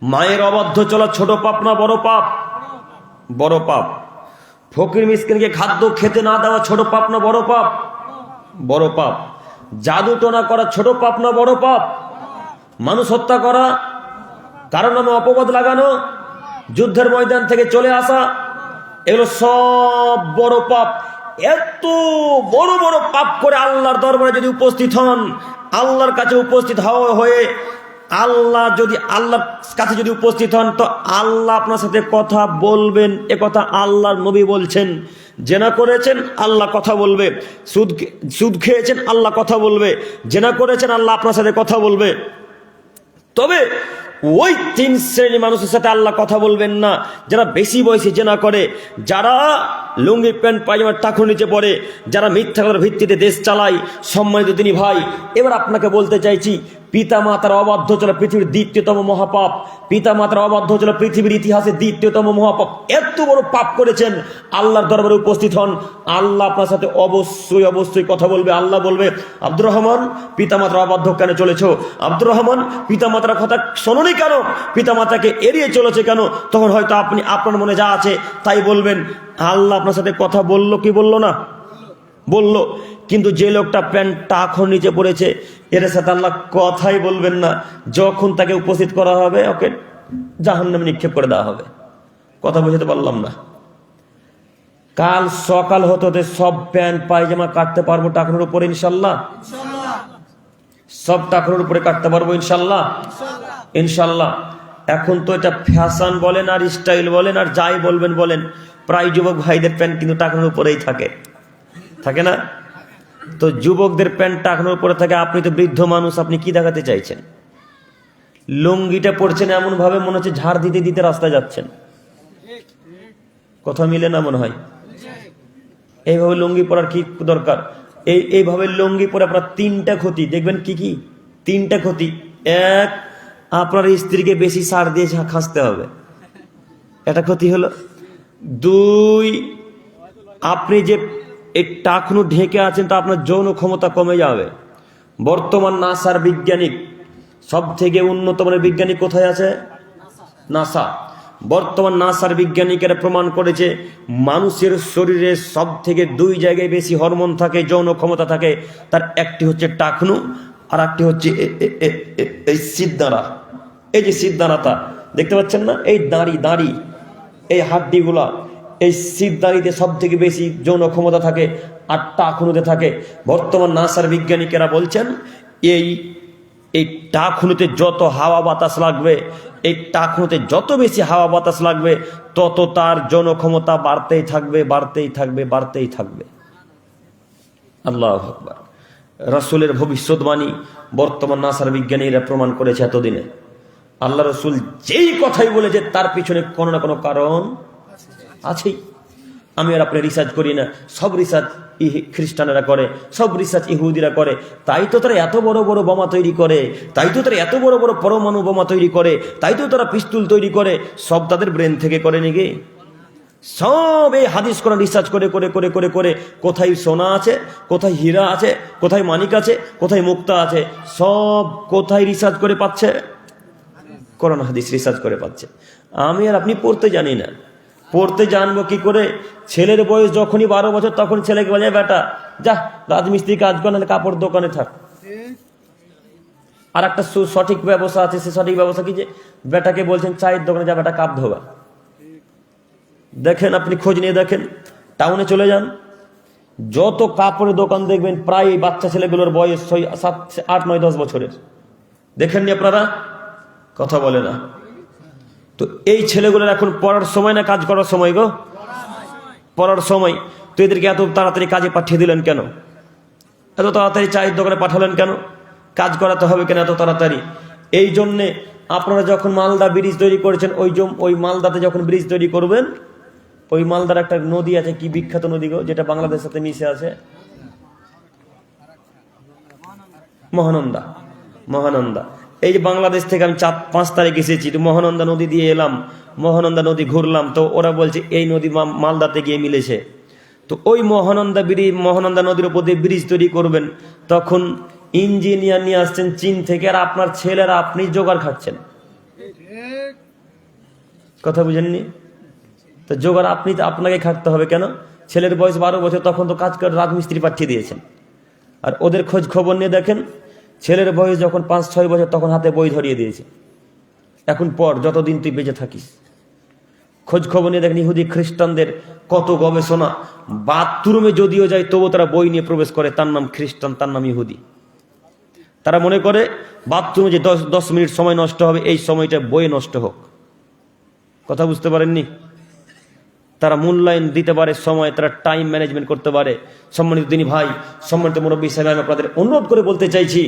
মায়ের অবাধ্য চলা ছোট পাপ না বড় পাপ? বড় পাপ। ফকির মিসকিনকে খাদ্য খেতে না দেওয়া ছোট পাপ না বড় পাপ? বড় পাপ। জাদু টোনা করা ছোট পাপ না বড় পাপ? মানুষ হত্যা করা, কারণ নামে অপবাদ লাগানো, যুদ্ধের ময়দান থেকে চলে আসা, এগুলো সব বড় পাপ। এত বড় বড় পাপ করে আল্লাহর দরবারে যদি উপস্থিত হন, আল্লাহর কাছে উপস্থিত হয়ে আল্লাহর কাছে যদি উপস্থিত হন তো আল্লাহ আপনার সাথে কথা বলবেন। এ কথা আল্লাহর নবী বলছেন। জেনা করেছেন আল্লাহ কথা বলবে, সুদ খেয়েছেন আল্লাহ কথা বলবে, জেনা করেছেন আল্লাহ আপনার সাথে কথা বলবে। তবে ওই 3 শ্রেণী মানুষের সাথে আল্লাহ কথা বলবেন না যারা বেশি বয়সে জেনা করে, যারা লুঙ্গি প্যান্ট পায়জামার টাকুর নিচে পড়ে, যারা মিথ্যা কথার ভিত্তিতে দেশ চালায়। সম্মানিত তিনি ভাই, এবার আপনাকে বলতে চাইছি, পিতা মাতার অবাধ্য চলা পৃথিবীর 2য়তম মহাপাপ। পিতা মাতার অবাধ্য চলা পৃথিবীর ইতিহাসে 2য়তম মহাপাপ। এত বড় পাপ করেছেন, আল্লাহর দরবারে উপস্থিত হন, আল্লাহ আপনার সাথে অবশ্যই অবশ্যই কথা বলবে। আল্লাহ বলবে, আব্দুর রহমান পিতা মাতার অবাধ্য কেন চলেছো? আব্দুর রহমান পিতা মাতার কথা শোনোনি কেন? পিতা মাতাকে এড়িয়ে চলেছে কেন? তখন হয়তো আপনি আপনার মনে যা আছে তাই বলবেন। আল্লাহ আপনার সাথে কথা বললো কি বললো না? বললো। কিন্তু যে লোকটা প্যান্ট টাকুর নিচে পড়েছে এর সাথে আল্লাহ কথাই বলবেন না। যখন তাকে উপস্থিত করা হবে ওকে জাহান্নামে নিক্ষেপ করে দেওয়া হবে। কথা বুঝতে পারলাম না? কাল সকাল হতে সব প্যান্ট পায়জামা কাটতে পারবো টাকুর উপরে ইনশাল্লাহ? সব টাকুর উপরে কাটতে পারবো ইনশাল্লাহ? ইনশাল্লাহ। এখন তো এটা ফ্যাশন বলেন আর স্টাইল বলেন আর যাই বলবেন বলেন, প্রায় যুবক ভাইদের প্যান্ট কিন্তু টাকুর উপরেই থাকে, থাকে না? তো যুবকদের প্যান্ট টাকানোর উপরে থাকে। আপনি তো বৃদ্ধ মানুষ, আপনি কি দেখাতে চাইছেন? লুঙ্গিটা পড়ছেন এমন ভাবে মনে হচ্ছে ঝাড় দিতে দিতে রাস্তায় যাচ্ছেন। কথা মিলে না মনে হয়? এইভাবে লুঙ্গি পরার কি দরকার? এইভাবে লুঙ্গি পরে আপনার 3টা ক্ষতি দেখবেন। কি কি 3টা ক্ষতি? 1, আপনার স্ত্রীকে বেশি সার দিয়ে খাসতে হবে, এটা ক্ষতি হলো। 2, আপনি যে এই টাকনু ঢেকে আছেন তা আপনার যৌন ক্ষমতা কমে যাবে। বর্তমান নাসার বিজ্ঞানিক, সব থেকে উন্নত মানের বিজ্ঞানিক কোথায় আছে? নাসা। বর্তমান নাসার বিজ্ঞানিকেরা প্রমাণ করেছে মানুষের শরীরে সব থেকে 2 জায়গায় বেশি হরমোন থাকে, যৌন ক্ষমতা থাকে। তার একটি হচ্ছে টাকনু আর একটি হচ্ছে এই সিদ্ধারা। এই যে সিদ্ধারাটা দেখতে পাচ্ছেন না, এই দাঁড়ি এই হাড্ডিগুলা, এই সিদ্ধারিতে সব থেকে বেশি যৌন ক্ষমতা থাকে আর টাকুনুতে থাকে। বর্তমান নাসার বিজ্ঞানিকেরা বলছেন এই টাকুনুতে যত হাওয়া বাতাস লাগবে, এই টাকুনুতে যত বেশি হাওয়া বাতাস লাগবে তত তার যৌন ক্ষমতা বাড়তেই থাকবে, বাড়তেই থাকবে, বাড়তেই থাকবে। আল্লাহু আকবার। রাসূলের ভবিষ্যৎবাণী বর্তমান নাসার বিজ্ঞানীরা প্রমাণ করেছে এতদিনে। আল্লাহ রাসূল যেই কথাই বলেছে তার পিছনে কোনো না কোনো কারণ আছেই। আমি আর আপনি রিসার্চ করি না, সব রিসার্চ খ্রিস্টানেরা করে, সব রিসার্চ ইহুদিরা করে। তাই তো তারা এত বড় বড় বোমা তৈরি করে, তাই তো তারা এত বড় বড় পরমাণু বোমা তৈরি করে, তাই তো তারা পিস্তুল তৈরি করে। সব তাদের ব্রেন থেকে করে নাকি? সব এই হাদিস কোরআন রিসার্চ করে করে করে করে করে কোথায় সোনা আছে, কোথায় হীরা আছে, কোথায় মানিক আছে, কোথায় মুক্তা আছে, সব কোথায় রিসার্চ করে পাচ্ছে? কোরআন হাদিস রিসার্চ করে পাচ্ছে। আমি আর আপনি পড়তে জানি না। পড়তে জানবো কি করে? ছেলের বয়স যখনই 12 বছর তখন ছেলেকে বলে, বেটা যা রাজমিস্ত্রি কাজ কর, নাহলে কাপড় দোকানে থাক। আর একটা সঠিক ব্যবস্থা আছে, সে সঠিক ব্যবস্থা কি? যে বেটাকে বলছেন চায়ের দোকানে যা, বেটা কাপ ধোবা। দেখেন, আপনি খোঁজ নিয়ে দেখেন, টাউনে চলে যান, যত কাপড়ের দোকান দেখবেন প্রায় বাচ্চা ছেলেগুলোর বয়স 7, 8, 9, 10 বছরের। দেখেননি আপনারা? কথা বলে না তো। এই ছেলেগুলোর এখন পড়ার সময় না কাজ করার সময় গো? পড়ার সময়। তো এদেরকে এত তাড়াতাড়ি কাজে পাঠিয়ে দিলেন কেন? এত তাড়াতাড়ি চায়ের দোকানে পাঠালেন কেন? কাজ করাতে হবে কেন এত তাড়াতাড়ি? এই জন্যে আপনারা যখন মালদা ব্রিজ তৈরি করেছেন, ওই মালদাতে যখন ব্রিজ তৈরি করবেন, ওই মালদার একটা নদী আছে, কি বিখ্যাত নদী গো, যেটা বাংলাদেশের সাথে মিশে আছে, মহানন্দা। মহানন্দা, এই যে বাংলাদেশ থেকে আমি 4-5 তারিখ এসেছি, তো মহানন্দা নদী দিয়ে এলাম, মহানন্দা নদী ঘুরলাম, তো ওরা বলছে এই নদী মালদাতে গিয়ে মিলেছে। তো ওই মহানন্দা নদীর উপর দিয়ে ব্রিজ তৈরি করবেন, তখন ইঞ্জিনিয়ার নিয়ে আসছেন চীন থেকে, আর আপনার ছেলেরা আপনি জোগাড় খাচ্ছেন। কথা বুঝেননি? তো জোগাড় আপনাকে খাটতে হবে কেন? ছেলের বয়স 12 বছর, তখন তো কাজ করে রাজমিস্ত্রি পাঠিয়ে দিয়েছেন। আর ওদের খোঁজ খবর নিয়ে দেখেন, ছেলের বয়স যখন 5-6 বছর, তখন হাতে বই ধরিয়ে দিয়েছে, এখন পর যতদিন তুই বেঁচে থাকিস। খোঁজ খবর নিয়ে দেখেন ইহুদি খ্রিস্টানদের কত গবেষণা। বাথরুমে যদিও যায় তবু তারা বই নিয়ে প্রবেশ করে, তার নাম খ্রিস্টান, তার নাম ইহুদি। তারা মনে করে বাথরুমে যে 10 মিনিট সময় নষ্ট হবে, এই সময়টা বইয়ে নষ্ট হোক। কথা বুঝতে পারেননি? তারা মূল্যায়ন দিতে পারে সময়, তারা টাইম ম্যানেজমেন্ট করতে পারে। সম্মানিত দিনী ভাই, সম্মানিত মুরব্বী সাহেব, আমি আপনাদের অনুরোধ করে বলতে চাইছি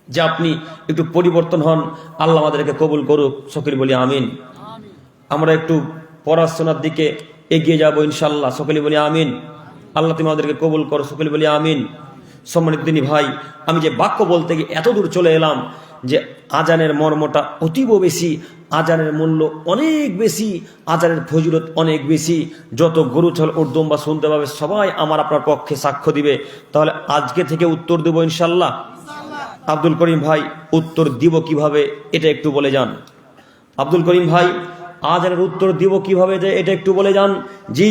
যে আপনি একটু পরিবর্তন হন। আল্লাহ আমাদেরকে কবুল করুক, সকলে বলি আমিন। আমরা একটু পড়াশোনার দিকে এগিয়ে যাব ইনশাল্লাহ, সকলে বলি আমিন। আল্লাহ তুমি আমাদেরকে কবুল করো, সকলে বলি আমিন। সম্মানিত দিনী ভাই, আমি যে বাক্য বলতে গিয়ে এত দূর চলে এলাম, যে আজানের মর্মটা অতীব বেশি, আজানের মূল্য অনেক বেশি, আজানের ফজিলত অনেক বেশি। যত গরু ছাগল উর্দুম্বা শুনতে পাবে সবাই আমার আপনার পক্ষে সাক্ষ্য দিবে। তাহলে আজকে থেকে উত্তর দেব ইনশাল্লাহ। আব্দুল করিম ভাই, উত্তর দিব কিভাবে এটা একটু বলে যান। আব্দুল করিম ভাই, আজানের উত্তর দিব কিভাবে এটা একটু বলে যান। জি,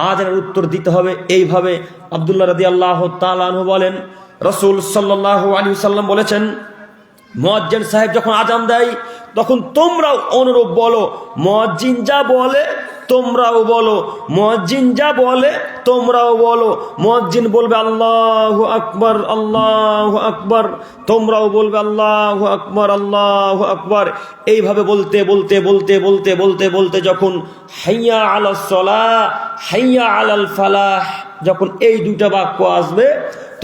আজানের উত্তর দিতে হবে এইভাবে। আব্দুল্লাহ রাদিয়াল্লাহু তাআলা আনহু বলেন, রাসূল সাল্লাল্লাহু আলাইহি ওয়াসাল্লাম বলেছেন, মুয়াজ্জিন সাহেব যখন আজান দেয় তখন তোমরাও অনুরূপ বলো, মুয়াজ্জিন যা বলে তোমরাও বলো, মুয়াজ্জিন যা বলে তোমরাও বলো। মুয়াজ্জিন বলবে আল্লাহু আকবার, আল্লাহু আকবার, তোমরাও বলবে আল্লাহু আকবার, আল্লাহু আকবার। এইভাবে বলতে বলতে বলতে বলতে বলতে বলতে যখন হাইয়া আলাস সালাহ, হাইয়া আলাল ফালাহ, যখন এই দুইটা বাক্য আসবে,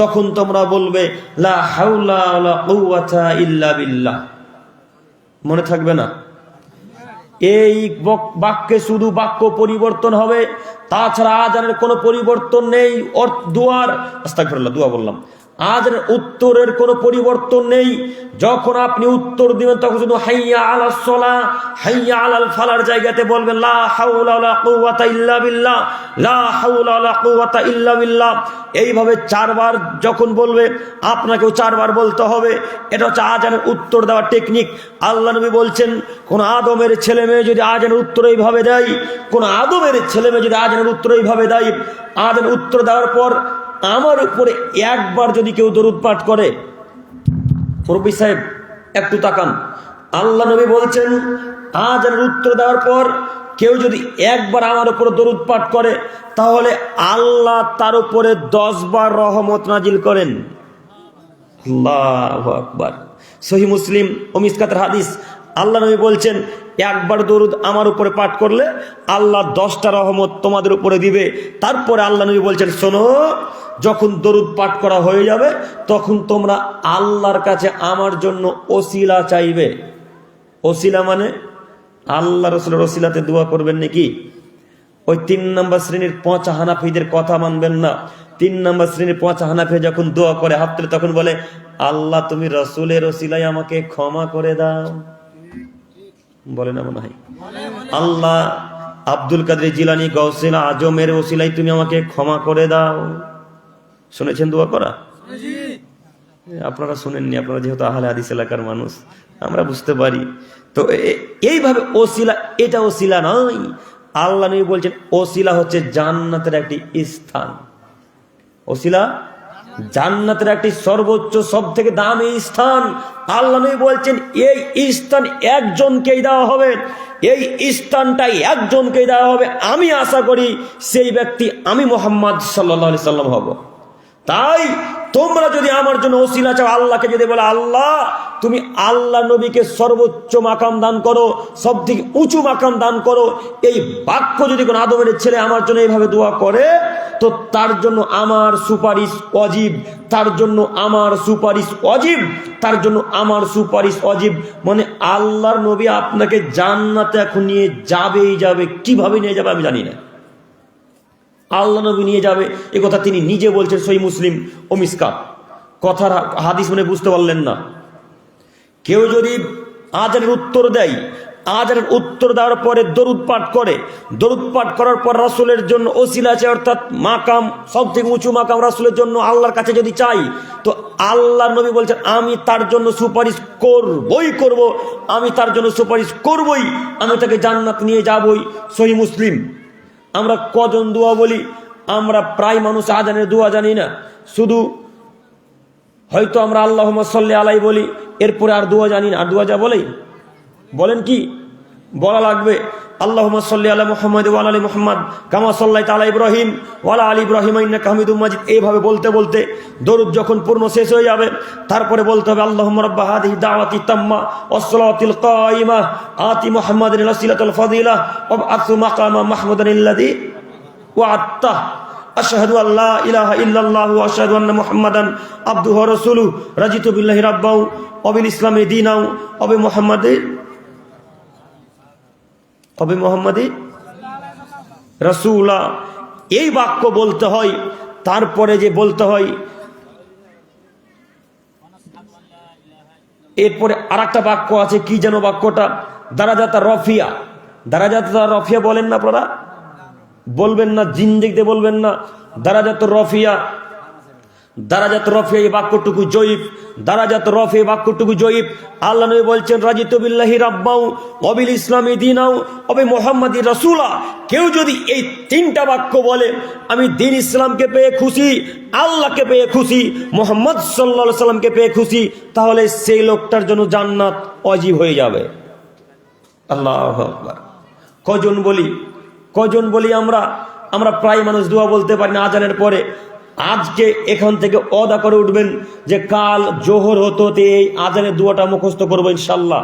তখন তোমরা বলবে লা হাওলা ওয়ালা কুওয়াতা ইল্লা বিল্লাহ। মনে থাকবে না? এই বাক্যে শুধু বাক্য পরিবর্তন হবে, তাছাড়া আজানের কোনো পরিবর্তন নেই। দুয়ার আস্তাগফিরুল্লাহ, দুয়া বললাম, আজানের উত্তরের কোনো পরিবর্তন নেই। যখন আপনি উত্তর দিবেন তখন শুধু হাইয়া আলাস সালাহ, হাইয়া আলাল ফালার জায়গাতে বলবেন লা হাওলা ওয়ালা কুওয়াতা ইল্লা বিল্লাহ, লা হাওলা ওয়ালা কুওয়াতা ইল্লা বিল্লাহ। এইভাবে 4 বার যখন বলবে, আপনাকেও 4 বার বলতে হবে। এটা হচ্ছে আজানের উত্তর দেওয়ার টেকনিক। আল্লাহ নবী বলছেন, কোন আদমের ছেলে মেয়ে যদি আজানের উত্তর এইভাবে দেয়, কোন আদমের ছেলে মেয়ে যদি আজানের উত্তর এইভাবে দেয়, আজানের উত্তর দেওয়ার পর আমার উপরে একবার যদি কেউ দরুদ পাঠ করে, মুরব্বী সাহেব একটু তাকান, আল্লাহ নবী বলছেন আজানের উত্তর দেওয়ার পর কেউ যদি একবার আমার উপরে দরুদ পাঠ করে, তাহলে আল্লাহ তার উপরে 10 বার রহমত নাজিল করেন। আল্লাহু আকবার। সহিহ মুসলিম ও মিসকাতের হাদিস, আল্লাহ নবী বলছেন একবার দরুদ আমার উপরে পাঠ করলে আল্লাহ 10টা রহমত তোমাদের উপরে দিবে। তারপরে আল্লাহ নবী বলছেন, শোনো, যখন দরুদ পাঠ করা হয়ে যাবে তখন তোমরা আল্লাহর কাছে আমার জন্য ওসিলা চাইবে। ওসিলা মানে আল্লাহ রাসূলের ওসিলাতে দোয়া করবেন নাকি? ওই 3 নম্বর শ্রেণীর পচা হানাফিদের কথা মানবেন না। 3 নম্বর শ্রেণীর পচা হানাফি যখন দোয়া করে হাত তুলে, তখন বলে আল্লাহ তুমি রাসূলের ওসিলায় আমাকে ক্ষমা করে দাও। বলে না মনে হয়? আল্লাহ আব্দুল কাদের জিলানী গাউসুল আজমের ওসিলায় তুমি আমাকে ক্ষমা করে দাও। শুনেছেন দোয়া করা? আপনারা শুনেননি, আপনারা যেহেতু আহলে হাদিস এলাকার মানুষ, আমরা বুঝতে পারি। তো এইভাবে ওসিলা, এটা ওসিলা নয়। আল্লাহ নবী বলছেন ওসিলা হচ্ছে জান্নাতের একটি স্থান। ওসিলা জান্নাতের একটি সর্বোচ্চ, সব থেকে দামি স্থান। আল্লাহ নবী বলছেন এই স্থান একজনকেই দেওয়া হবে, এই স্থানটাই একজনকেই দেওয়া হবে। আমি আশা করি সেই ব্যক্তি আমি মুহাম্মদ সাল্লাল্লাহু আলাইহি সাল্লাম হব। তাই তোমরা যদি আমার জন্য ওসিলা চাও, আল্লাহকে যদি বলে আল্লাহ তুমি আল্লাহ নবীকে সর্বোচ্চ মাকাম দান করো, সব থেকে উঁচু মাকাম দান করো, এই বাক্য যদি কোনো আদমের ছেলে আমার জন্য এইভাবে দোয়া করে, তো তার জন্য আমার সুপারিশ ওয়াজিব, তার জন্য আমার সুপারিশ ওয়াজিব, তার জন্য আমার সুপারিশ ওয়াজিব। মানে আল্লাহর নবী আপনাকে জান্নাতে এখন নিয়ে যাবেই যাবে, কিভাবে নিয়ে যাবে আমি জানি না। আল্লাহ নবী নিয়ে যাবে, এ কথা তিনি নিজে বলছেন, সহিহ মুসলিম ও মিসকাত। কথার হাদিস মানে বুঝতে পারলেন না। কেউ যদি আজানের উত্তর দেয়, আজানের উত্তর দেওয়ার পরে দরুদ পাঠ করে, দরুদ পাঠ করার পর রাসূলের জন্য ওসিলা আছে, অর্থাৎ মাকাম, সব থেকে উঁচু মাকাম রাসূলের জন্য আল্লাহর কাছে যদি চাই, তো আল্লাহর নবী বলছেন আমি তার জন্য সুপারিশ করবই করব, আমি তার জন্য সুপারিশ করবই, আমি তাকে জান্নাত নিয়ে যাবই। সহিহ মুসলিম। আমরা কজন দোয়া বলি? আমরা প্রায় মানুষ আজানের দোয়া জানি না, শুধু হয়তো আমরা আল্লাহুম্মা সাল্লি আলাই বলি, এরপরে আর দোয়া জানি না। আর দোয়া যা বলে বলেন কি বলা লাগবে? আল্লাহুম্মা সাল্লি আলা মুহাম্মাদ ওয়া আলা আলি মুহাম্মাদ কামা সাল্লাইতা আলা ইব্রাহিম ওয়া আলা আলি ইব্রাহিম ইন্নাকা হামিদুম মাজিদ। এইভাবে বলতে বলতে দরুদ যখন পূর্ণ শেষ হয়ে যাবে, তারপরে বলতে হবে আল্লাহুম্মা রাব্বা হাযিহি দাওয়াতি তাম্মা ওয়াস সালাতিল কায়িমা আতি মুহাম্মাদিন ওয়াসিলাতুল ফাদিলা ওয়াবআথহু মাকামা মাহমুদান আল্লাযী ওয়া'আদতা আশহাদু আল্লা ইলাহা ইল্লাল্লাহু ওয়া আশহাদু আন্না মুহাম্মাদান আবদুহু ওয়া রাসূলুহু রাজিতু বিল্লাহি রাব্বাও ওয়া বিল ইসলামি দীনাও ওয়া বি মুহাম্মাদি রাসূলা। এই বাক্য বলতে হয়। তারপরে যে বলতে হয়, এরপরে আরেকটা বাক্য আছে, কি যেন বাক্যটা? দারাজাত রফিয়া। দারাজাত রফিয়া বলেন না আপনারা? বলবেন না, জিন্দেগিতে বলবেন না। দারাজাত রফিয়া, দারাজাত রফিয়া, এই বাক্যটুকু জয়ীফ। দারাজাত রফিয়া বাক্যটুকু জয়ীফ। আল্লাহ নবী বলছেন রাজিতু বিল্লাহি রাব্বাও ওয়া বিল ইসলামি দীনাও ওয়া বি মুহাম্মাদির রাসূলা। কেউ যদি এই তিনটা বাক্য বলে, আমি দ্বীন ইসলামকে পেয়ে খুশি, আল্লাহকে পেয়ে খুশি, মুহাম্মদ সাল্লাল্লাহু আলাইহি সাল্লামকে পেয়ে খুশি, তাহলে সেই লোকটার জন্য জান্নাত ওয়াজিব হয়ে যাবে। আল্লাহু আকবার। কজন বলি, কজন বলি আমরা? আমরা প্রায় মানুষ দোয়া বলতে পারি না আজানের পরে। আজকে এখান থেকে ওয়াদা করে উঠবেন যে কাল জোহর হতে হতে এই আজানের দোয়াটা মুখস্থ করবো ইনশাআল্লাহ।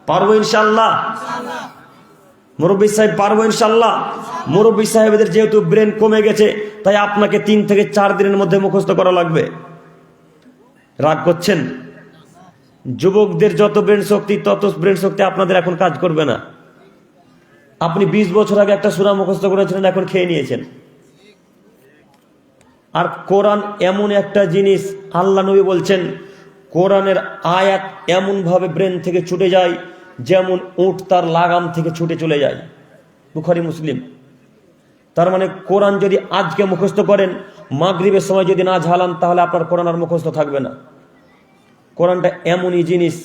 পারবো ইনশাআল্লাহ? মুরব্বী সাহেব পারবো ইনশাআল্লাহ? মুরব্বী সাহেবদের যেহেতু ব্রেন কমে গেছে, তাই আপনাকে 3 থেকে 4 দিনের মধ্যে মুখস্থ করা লাগবে। রাগ করছেন? যুবকদের যত ব্রেন শক্তি, তত ব্রেন শক্তি আপনাদের এখন কাজ করবে না। আপনি 20 বছর আগে একটা সূরা মুখস্থ করেছিলেন, এখন খেয়ে নিয়েছেন। আর কোরআন এমন একটা জিনিস, আল্লাহ নবী বলছেন কোরআনের আয়াত এমন ভাবে ব্রেন থেকে ছুটে যায় যেমন উট তার লাগাম থেকে ছুটে চলে যায়। বুখারী মুসলিম। তার মানে কোরআন যদি আজকে মুখস্থ করেন, মাগরিবের সময় যদি না ঝালান, তাহলে আপনার কোরআন আর মুখস্থ থাকবে না। কোরআনটা এমনই জিনিস,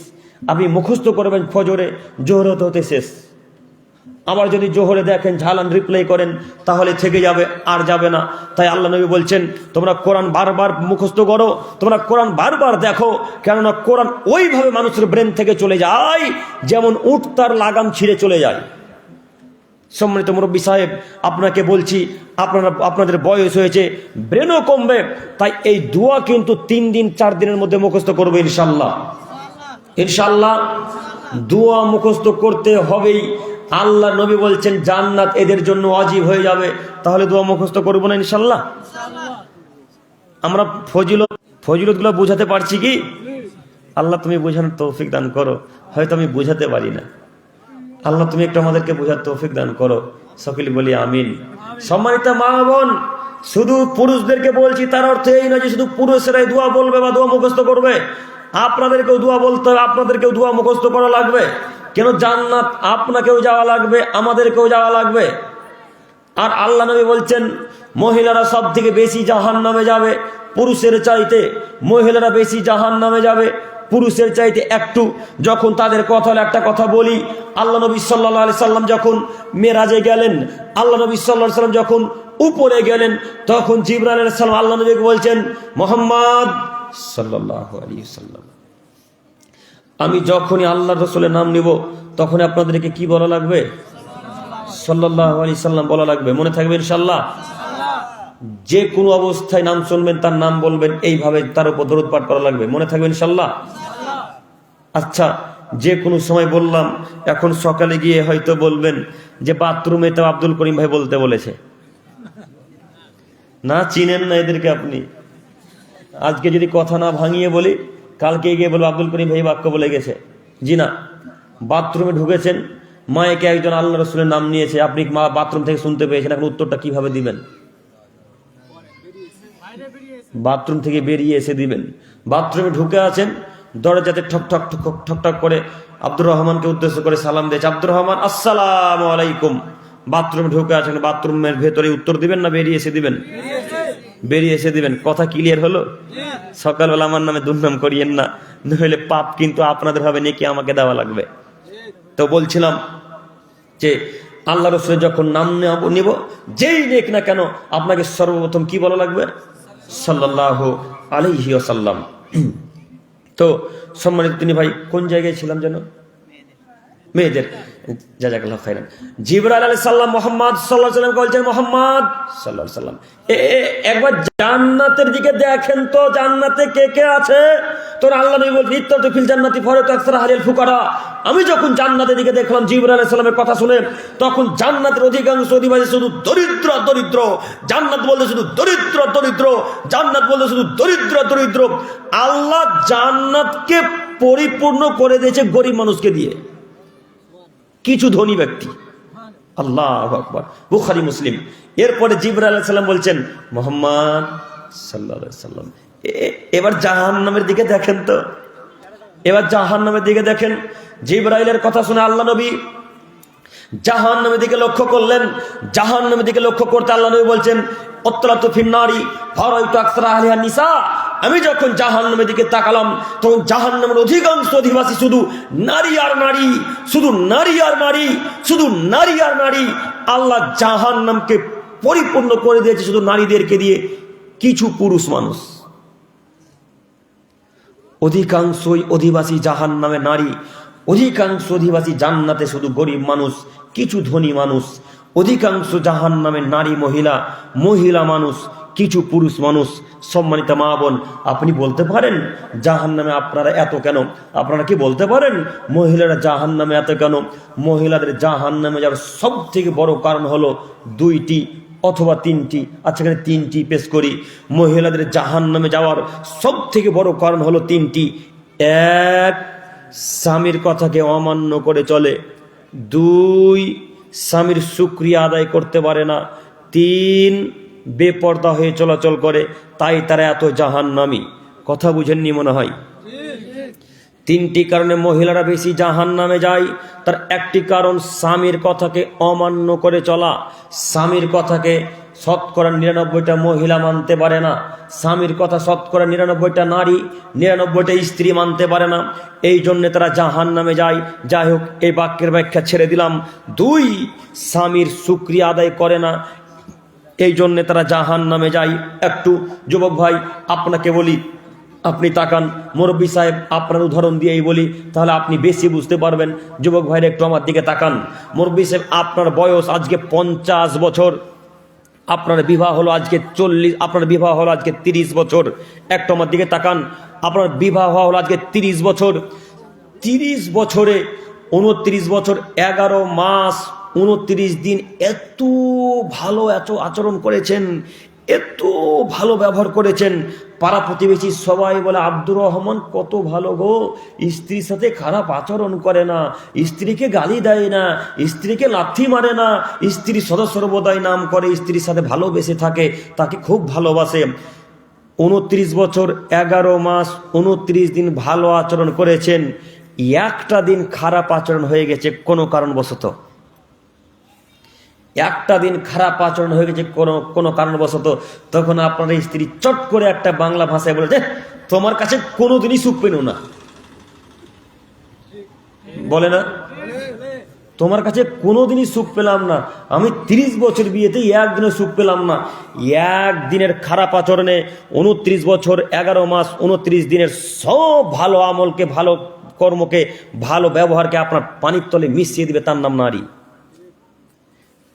আপনি মুখস্থ করবেন ফজরে, জোহর হতে হতে শেষ। আবার যদি জোহরে দেখেন ঝালান, রিপ্লাই করেন, তাহলে থেকে যাবে, আর যাবে না। তাই আল্লাহ নবী বলছেন তোমরা কোরআন বারবার মুখস্থ করো, তোমরা কোরআন বারবার দেখো, কেননা কোরআন ওইভাবে মানুষের ব্রেন থেকে চলে যায় যেমন উট তার লাগাম ছিঁড়ে চলে যায়। সম্মানিত মুরব্বী সাহেব, আপনাকে বলছি, আপনাদের বয়স হয়েছে, ব্রেনও কমবে, তাই এই দোয়া কিন্তু 3 দিন 4 দিনের মধ্যে মুখস্থ করবে ইনশাআল্লাহ। ইনশাআল্লাহ দোয়া মুখস্থ করতে হবেই। আল্লাহ নবী বলছেন জান্নাত এদের জন্য ওয়াজিব হয়ে যাবে, তাহলে দোয়া মুখস্থ করবো না ইনশাআল্লাহ? আমরা ফজিলতগুলো বুঝাতে পারছি কি? আল্লাহ তুমি বোঝানোর তৌফিক দান করো। হয়তো আমি বুঝাতে পারি না, আল্লাহ তুমি একটু আমাদেরকে বোঝার তৌফিক দান করো। সকলে বলি আমিন। সম্মানিত মা বোন, শুধু পুরুষদেরকে বলছি, তার অর্থ এই নয় যে শুধু পুরুষেরাই দোয়া বলবে বা দোয়া মুখস্থ করবে। আপনাদেরকেও দোয়া বলতে হবে, আপনাদেরকেও দোয়া মুখস্থ করা লাগবে। কেন? জান্নাত আপনাকেও যাওয়া লাগবে, আমাদেরকেও যাওয়া লাগবে। আর আল্লাহ নবী বলছেন মহিলারা সব থেকে বেশি জাহান্নামে যাবে পুরুষের চাইতে। মহিলারা বেশি জাহান্নামে যাবে পুরুষের চাইতে একটু। যখন তাদের কথা হলো, একটা কথা বলি, আল্লাহ নবী সাল্লাল্লাহু আলাইহি সাল্লাম যখন মেরাজে গেলেন, আল্লাহ নবী সাল্লাল্লাহু আলাইহি সাল্লাম যখন উপরে গেলেন, তখন জিবরাইল আলাইহিস সালাম আল্লাহ নবীকে বলছেন মুহাম্মদ সাল্লাল্লাহু আলাইহি সাল্লাম, আমি যখনই আল্লাহর রাসূলের নাম নিব, তখন আপনাদেরকে কি বলা লাগবে? সাল্লাল্লাহু আলাইহি সাল্লাম বলা লাগবে। মনে থাকবে ইনশাআল্লাহ? যে কোনো অবস্থায় নাম শুনবেন, তার নাম বলবেন, এইভাবে তার উপর দরুদ পাঠ করা লাগবে। মনে থাকবে ইনশাআল্লাহ? আচ্ছা, যে কোনো সময় বললাম, এখন সকালে গিয়ে হয়তো বলবেন যে বাথরুমে তো আব্দুল করিম ভাই বলতে বলেছে। না চিনেন না এদেরকে আপনি। আজকে যদি কথা না ভাঙিয়ে বলি, কালকে গিয়ে বলবো আব্দুল করিম ভাই বাক্য বলে গেছে। জি না, বাথরুমে ঢুকেছেন, মায়েকে একজন আল্লাহ রসুলের নাম নিয়েছে, আপনি মা বাথরুম থেকে শুনতে পেয়েছেন, এখন উত্তরটা কিভাবে দিবেন? বাথরুম থেকে বেরিয়ে এসে দিবেন। বাথরুমে ঢুকে আছেন, দরজাতে ঠক ঠক ঠক ঠক ঠক করে আব্দুর রহমানকে উদ্দেশ্য করে সালাম দিয়েছে, আব্দুর রহমান আসসালামু আলাইকুম। বাথরুমে ঢুকে আছেন, বাথরুমের ভেতরে উত্তর দিবেন না বেরিয়ে এসে দিবেন? বেরিয়ে এসে দিবেন। কথা ক্লিয়ার হলো? সকালবেলা আমার নামে দুর্নাম করিয়েন না, নইলে পাপ কিন্তু আপনাদের হবে, নেকি আমাকে দেওয়া লাগবে। তো বলছিলাম যে আল্লাহ রসুলের যখন নাম নিব, যেই নেক না কেন, আপনাকে সর্বপ্রথম কি বলা লাগবে? সাল্লাল্লাহু আলাইহি ওয়াসাল্লাম। তো সম্মানিত তিনি ভাই, কোন জায়গায় ছিলাম যেন? মেয়েদের। জাযাকাল্লাহ খাইরান। জিবরাইল আলাইহিস সালাম মুহাম্মদ সাল্লাল্লাহু আলাইহি ওয়াসাল্লাম বলছেন, মুহাম্মদ সাল্লাল্লাহু আলাইহি ওয়াসাল্লাম একবার জান্নাতের দিকে দেখেন তো, জান্নাতে কে কে আছে? তোর আল্লাহ নবী বলছেন, ইত্তাতু ফিল জান্নাতি ফারাতু আকসার আহলিল ফুকারা। আমি যখন জান্নাতের দিকে দেখলাম জিবরাইল আলাইহিস সালামের কথা শুনে, তখন জান্নাতের অধিকাংশ অধিবাসী শুধু দরিদ্র দরিদ্র। জান্নাত বলতে শুধু দরিদ্র দরিদ্র, জান্নাত বলতে শুধু দরিদ্র দরিদ্র। আল্লাহ জান্নাতকে পরিপূর্ণ করে দিয়েছে গরিব মানুষকে দিয়ে, কিছু ধনী ব্যক্তি। আল্লাহু আকবার। বুখারী মুসলিম। এরপরে জিবরাইল আলাইহিস সালাম বলছেন, মুহাম্মদ সাল্লাল্লাহু আলাইহি ওয়াসাল্লাম এবার জাহান্নামের দিকে দেখেন তো, এবার জাহান্নামের দিকে দেখেন। জিবরাইলের কথা শুনে আল্লাহ নবী জাহান্নামের দিকে লক্ষ্য করলেন। জাহান্নামের দিকে লক্ষ্য করতে আল্লাহ নবী বলছেন, উত্তালাতু ফিন্নারি ফারাইতু আকসার আহলিহা নিসা। আমি যখন জাহান্নামের দিকে তাকালাম, তখন জাহান্নামের অধিকাংশ অধিবাসী শুধু নারী আর নারী, শুধু নারী আর নারী, শুধু নারী আর নারী। আল্লাহ জাহান্নামকে পরিপূর্ণ করে দিয়েছে শুধু নারীদেরকে দিয়ে, কিছু পুরুষ মানুষ। অধিকাংশই অধিবাসী জাহান্নামে নারী, অধিকাংশ অধিবাসী জান্নাতে শুধু গরিব মানুষ, কিছু ধনী মানুষ। অধিকাংশ জাহান্নামে নারী মহিলা, মহিলা মানুষ, কিছু পুরুষ মানুষ। সম্মানিত মা বোন, আপনি বলতে পারেন জাহান্নামে আপনারা এত কেন? আপনারা কি বলতে পারেন মহিলারা জাহান্নামে এত কেন? মহিলাদের জাহান্নামে যাওয়ার সব থেকে বড় কারণ হলো দুইটি অথবা তিনটি। আচ্ছা, এখানে তিনটি পেশ করি। মহিলাদের জাহান্নামে যাওয়ার সব থেকে বড় কারণ হলো তিনটি। এক, স্বামীর কথাকে অমান্য করে চলে। দুই, স্বামীর শুকরিয়া আদায় করতে পারে না। তিন, বেপরদা হয়ে চলাচল করে, তাই তারা এত জাহান্নামী। কথা বুঝেননি মনে হয়? তিনটি কারণে মহিলারা বেশি জাহান্নামে যায়। তার একটি কারণ স্বামীর কথাকে অমান্য করে চলা। স্বামীর কথাকে শতকরা ৯৯টা মহিলা মানতে পারে না। স্বামীর কথা শতকরা ৯৯টা নারী, ৯৯টা স্ত্রী মানতে পারে না। এই জন্যে তারা জাহান্নামে যায়। যাই হোক, এই বাক্যের ব্যাখ্যা ছেড়ে দিলাম। দুই, স্বামীর শুকরিয়া আদায় করে না, এই জন্যে তারা জাহান্নামে যায়। একটু যুবক ভাই আপনাকে বলি, আপনি তাকান, মুরব্বী সাহেব আপনার উদাহরণ দিয়েই বলি, তাহলে আপনি বেশি বুঝতে পারবেন। যুবক ভাইরা একটু আমার দিকে তাকান। মুরব্বী সাহেব, আপনার বয়স আজকে 50 বছর, আপনার বিবাহ হলো আজকে 40, আপনার বিবাহ হলো আজকে 30 বছর। একটু আমার দিকে তাকান, আপনার বিবাহ হলো আজকে 30 বছর। 30 বছরে 29 বছর 11 মাস 29 দিন এত ভালো, এত আচরণ করেছেন, এত ভালো ব্যবহার করেছেন। পাড়া প্রতিবেশী সবাই বলে, আব্দুর রহমান কত ভালো গো, স্ত্রীর সাথে খারাপ আচরণ করে না, স্ত্রীকে গালি দেয় না, স্ত্রীকে লাথি মারে না, স্ত্রী সদাসর্বদাই নাম করে, স্ত্রীর সাথে ভালোবেসে থাকে, তাকে খুব ভালোবাসে। 29 বছর 11 মাস 29 দিন ভালো আচরণ করেছেন, একটা দিন খারাপ আচরণ হয়ে গেছে কোনো কারণবশত। একটা দিন খারাপ আচরণ হয়ে গেছে কোনো কারণবশত, তখন আপনার স্ত্রী চট করে একটা বাংলা ভাষায় বলে, তোমার কাছে কোনোদিনই সুখ পেল না, বলে না? তোমার কাছে কোনোদিনই সুখ পেলাম না, আমি 30 বছর বিয়েতে একদিনও সুখ পেলাম না। একদিনের খারাপ আচরণে 29 বছর 11 মাস 29 দিনের সব ভালো আমলকে, ভালো কর্মকে, ভালো ব্যবহারকে আপনার পানির তলে মিশিয়ে দিবে, তার নাম নারী।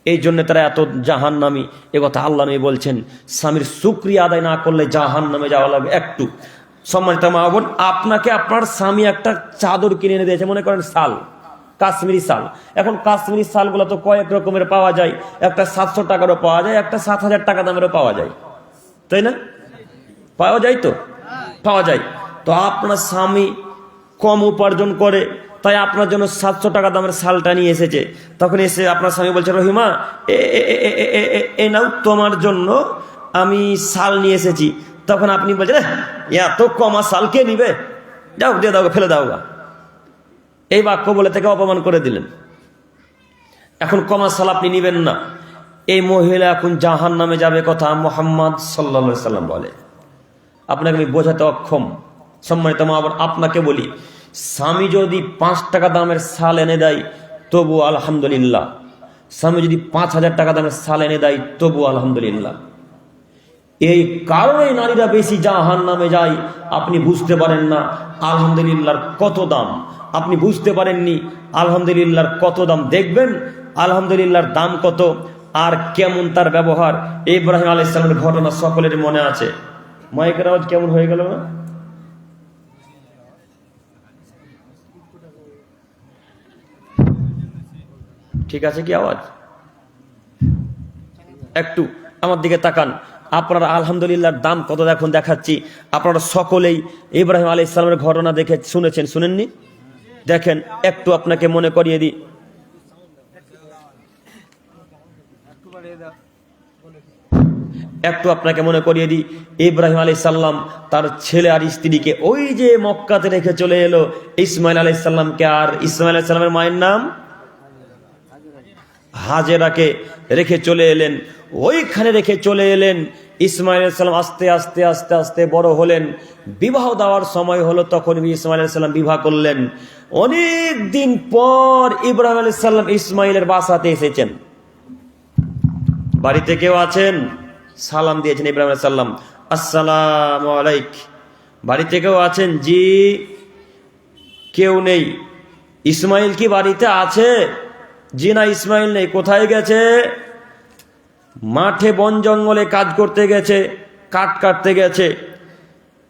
এই জন্য তারা এত জাহান্নামী। এ কথা আল্লাহ নবী বলছেন, স্বামীর শুকরিয়া আদায় না করলে জাহান্নামে যাওয়া লাগবে। একটু সম্মানিত মা বোন, আপনাকে আপনার স্বামী একটা চাদর কিনে এনে দিয়েছে, মনে করেন শাল, কাশ্মীরি শাল। এখন কাশ্মীরি শালগুলো তো কয়েক রকমের পাওয়া যায়, একটা 700 টাকারও পাওয়া যায়, একটা 7,000 টাকা দামেরও পাওয়া যায়। তাই না? পাওয়া যায় তো, পাওয়া যায়। তো আপনার স্বামী কম উপার্জন করে, তাই আপনার জন্য 700 টাকা দামের শালটা নিয়ে এসেছে। তখন এসে আপনার স্বামী বলছে, রহিমা এ নাও, তোমার জন্য আমি শাল নিয়ে এসেছি। তখন আপনি বলছেন, এত কমা শাল কে নিবে, যাও দিয়ে দাও, ফেলে দাও গা। এই বাক্য বলে তাকে অপমান করে দিলেন। এখন কমা শাল আপনি নিবেন না। এই মহিলা এখন জাহান নামে যাবে, কথা মুহাম্মদ সাল্লাল্লাহু আলাইহি সাল্লাম বলে। আপনাকে আমি বোঝাতে অক্ষম। সম্মানিত মা, আবার আপনাকে বলি, স্বামী যদি 5 টাকা দামের শাল এনে দেয় তবু আলহামদুলিল্লাহ, স্বামী যদি 5,000 টাকা দামের শাল এনে দেয় তবু আলহামদুলিল্লাহ। এই কারণে নারীরা বেশি জাহান নামে যায়। আপনি বুঝতে পারেন না আলহামদুলিল্লাহর কত দাম, আপনি বুঝতে পারেননি আলহামদুলিল্লাহর কত দাম। দেখবেন আলহামদুলিল্লাহর দাম কত আর কেমন তার ব্যবহার। ইব্রাহিম আলাইহিস সালামের ঘটনা সকলের মনে আছে। মাইকের আওয়াজ কেমন হয়ে গেল না? ঠিক আছে কি আওয়াজ? একটু আমার দিকে তাকান। আপনারা আলহামদুলিল্লাহর দাম কত এখন দেখাচ্ছি। আপনারা সকলেই ইব্রাহিম আলাইহিস সালামের ঘটনা দেখে শুনেছেন, শুনেননি? দেখেন একটু আপনাকে মনে করিয়ে দিই। একটু আপনাকে মনে করিয়ে দিই, ইব্রাহিম আলাইহিস সালাম তার ছেলে আর স্ত্রীকে ওই যে মক্কাতে রেখে চলে এলো, ইসমাইল আলাইহিস সালামকে। আর ইসমাইল আলাইহিস সালামের মায়ের নাম হাজেরাকে রেখে চলে এলেন। ওইখানে রেখে চলে এলেন। ইসমাইল আলাইহিস সালাম আস্তে আস্তে আস্তে আস্তে বড় হলেন। বিবাহ দেওয়ার সময় হলো, তখন ইসমাইল আলাইহিস সালাম বিবাহ করলেন। অনেক দিন পর ইব্রাহিম আলাইহিস সালাম ইসমাইলের বাসাতে এসেছেন। বাড়িতে কেউ আছেন? সালাম দিয়েছেন ইব্রাহিম আলাইহিস সালাম, আসসালামু আলাইক। বাড়িতে কেউ আছেন? জি। কেউ নেই। ইসমাইল কি বাড়িতে আছে? জি না, ইসমাইল নেই। কোথায় গেছে? মাঠে বন জঙ্গলে কাজ করতে গেছে, কাঠ কাটতে গেছে।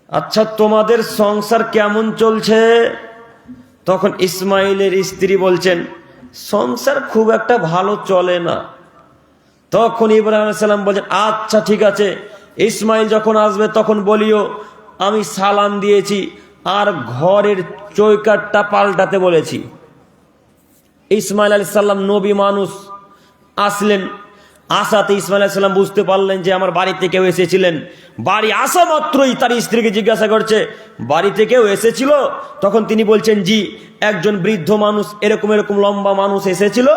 আচ্ছা, তোমাদের সংসার কেমন চলছে? তখন ইসমাইলের স্ত্রী বলছেন, সংসার খুব একটা ভালো চলে না। তখন ইব্রাহিম আলাইহিস সালাম বলছেন, আচ্ছা ঠিক আছে, ইসমাইল যখন আসবে তখন বলিও আমি সালাম দিয়েছি আর ঘরের চৌকাঠটা পাল্টাতে বলেছি। ইসমাইল আলাইহিস সালাম নবী মানুষ, আসলেন। আসাতে ইসমাইল আলাইহিস সালাম বুঝতে পারলেন যে আমার বাড়িতে কেউ এসেছিলেন। বাড়ি আসা মাত্রই তার স্ত্রীকে জিজ্ঞাসা করছে, বাড়িতে কেউ এসেছিল? তখন তিনি বলছেন, জি, একজন বৃদ্ধ মানুষ, এরকম এরকম লম্বা মানুষ এসেছিল,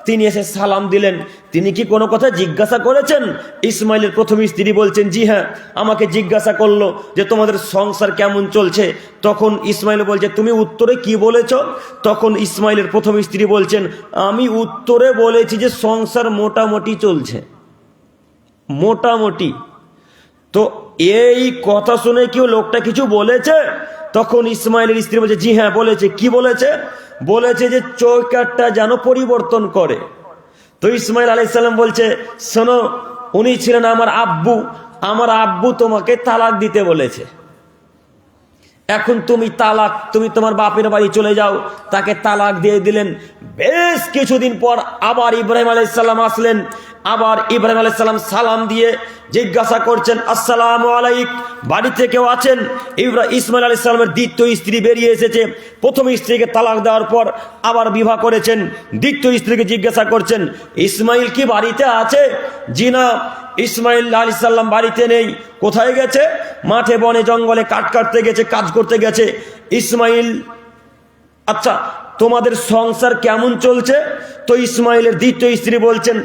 তিনি এসে সালাম দিলেন। তিনি কি কোনো কথা জিজ্ঞাসা করেছেন? ইসমাইলের প্রথম স্ত্রী বলছেন, জি হ্যাঁ, আমাকে জিজ্ঞাসা করলো যে তোমাদের সংসার কেমন চলছে। তখন ইসমাইল বলছে, তুমি উত্তরে কি বলেছ? তখন ইসমাইলের প্রথম স্ত্রী বলছেন, আমি উত্তরে বলেছি যে সংসার মোটামুটি চলছে, মোটামুটি। তো এই কথা শুনে কি লোকটা কিছু বলেছে? তখন ইসমাইলের স্ত্রী বলছে, জি হ্যাঁ বলেছে। কি বলেছে? বলেছে যে চৌকাঠটা যেন পরিবর্তন করে। তো ইসমাইল আলাইহিস সালাম বলছে, শোনো, উনি ছিলেন আমার আব্বু, আমার আব্বু তোমাকে তালাক দিতে বলেছে। এখন তুমি তোমার বাপের বাড়ি চলে যাও। তাকে তালাক দিয়ে দিলেন। বেশ কিছুদিন পর আবার ইব্রাহিম আলাইহিস সালাম আসলেন। আবার ইব্রাহিম আলাইহিস সালাম সালাম দিয়ে জিজ্ঞাসা করছেন, আসসালামু আলাইক, বাড়িতে কেউ আছেন? ইসমাইল আলাইহিস সালামের দ্বিতীয় স্ত্রী বেরিয়ে এসেছে। প্রথম স্ত্রীকে তালাক দেওয়ার পর আবার বিবাহ করেছেন। দ্বিতীয় স্ত্রীকে জিজ্ঞাসা করছেন, ইসমাইল কি বাড়িতে আছে? জি না, ইসমাইল আলাইহিস সালাম বাড়িতে নেই। কোথায় গেছে? মাঠে বনে জঙ্গলে কাঠ কাটতে গেছে, কাজ করতে গেছে। ইসমাইল, আচ্ছা তোমাদের সংসার কেমন চলছে? তো ইসমাইলের দ্বিতীয় স্ত্রী বলছেন,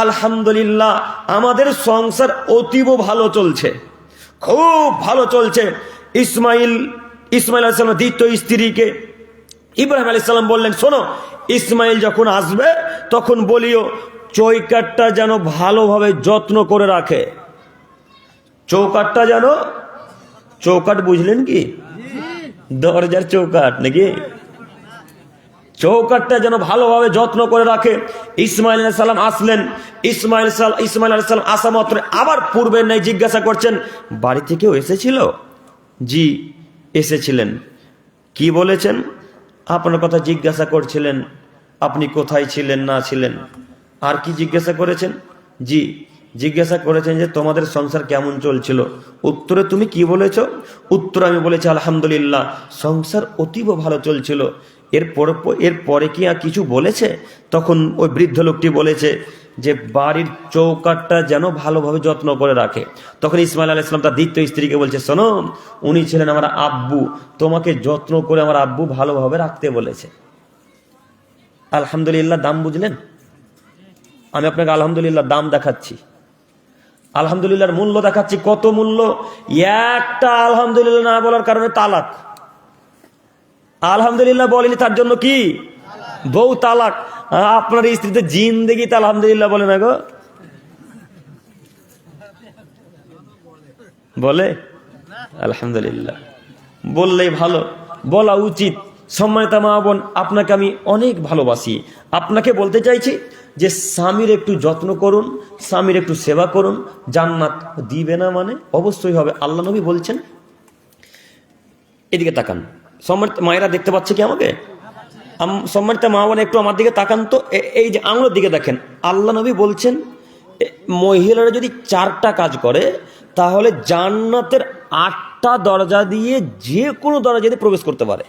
আলহামদুলিল্লাহ, আমাদের সংসার অতীব ভালো চলছে, খুব ভালো চলছে। ইসমাইল আলাইহিস সালামের দ্বিতীয় স্ত্রীকে ইব্রাহিম আলাইহিস সালাম বললেন, শোনো, ইসমাইল যখন আসবে তখন বলিও চৌকাঠটা যেন ভালোভাবে যত্ন করে রাখে। চৌকাঠটা যেন, চৌকাঠ বুঝলেন কি? দরজার চৌকাঠ নাকি? চৌকাঠটা যেন ভালোভাবে যত্ন করে রাখে। ইসমাইল আলাইহিস সালাম আসলেন। ইসমাইল আলাইহিস সালাম আসা মাত্র আবার পূর্বের ন্যায় জিজ্ঞাসা করছেন, বাড়িতে কেউ এসেছিল? জি, এসেছিলেন। কি বলেছেন? আপনার কথা জিজ্ঞাসা করছিলেন, আপনি কোথায় ছিলেন না ছিলেন। আর কি জিজ্ঞাসা করেছেন? জি, জিজ্ঞাসা করেছেন যে তোমাদের সংসার কেমন চলছিল, উত্তরে তুমি কি বলেছ? উত্তরে আমি বলেছি আলহামদুলিল্লাহ, সংসার অতীব ভালো চলছিল। এরপরে কি আর কিছু বলেছে? তখন ওই বৃদ্ধ লোকটি বলেছে যে বাড়ির চৌকাঠটা যেন ভালোভাবে যত্ন করে রাখে। তখন ইসমাইল আলাইহিস সালাম তার দ্বিতীয় স্ত্রীকে বলছে, শোনো, উনি ছিলেন আমার আব্বু, তোমাকে যত্ন করে আমার আব্বু ভালোভাবে রাখতে বলেছে। আলহামদুলিল্লাহ দাম বুঝলেন? আমি আপনাকে আলহামদুলিল্লাহ দাম দেখাচ্ছি, আলহামদুলিল্লাহর মূল্য দেখাচ্ছি। কত মূল্য! একটা আলহামদুলিল্লাহ না বলার কারণে তালাক। আলহামদুলিল্লাহ বলেনি তার জন্য কি? বউ তালাক। আপনার স্ত্রীতে জিন্দেগিতে আলহামদুলিল্লাহ বলে না গো, বলে? আলহামদুলিল্লাহ বললেই ভালো, বলা উচিত। সম্মানিত মা বোন, আপনাকে আমি অনেক ভালোবাসি। আপনাকে বলতে চাইছি যে স্বামীর একটু যত্ন করুন, স্বামীর একটু সেবা করুন, জান্নাত দিবে না মানে অবশ্যই হবে। আল্লাহ নবী বলছেন, এদিকে তাকান, সম্মানিত মায়েরা দেখতে পাচ্ছে কি আমাকে? সম্মানিত মা বোন একটু আমার দিকে তাকান তো, এই যে আঙুলের দিকে দেখেন। আল্লাহ নবী বলছেন মহিলারা যদি 4টা কাজ করে তাহলে জান্নাতের 8টা দরজা দিয়ে যে কোনো দরজা দিয়ে প্রবেশ করতে পারে।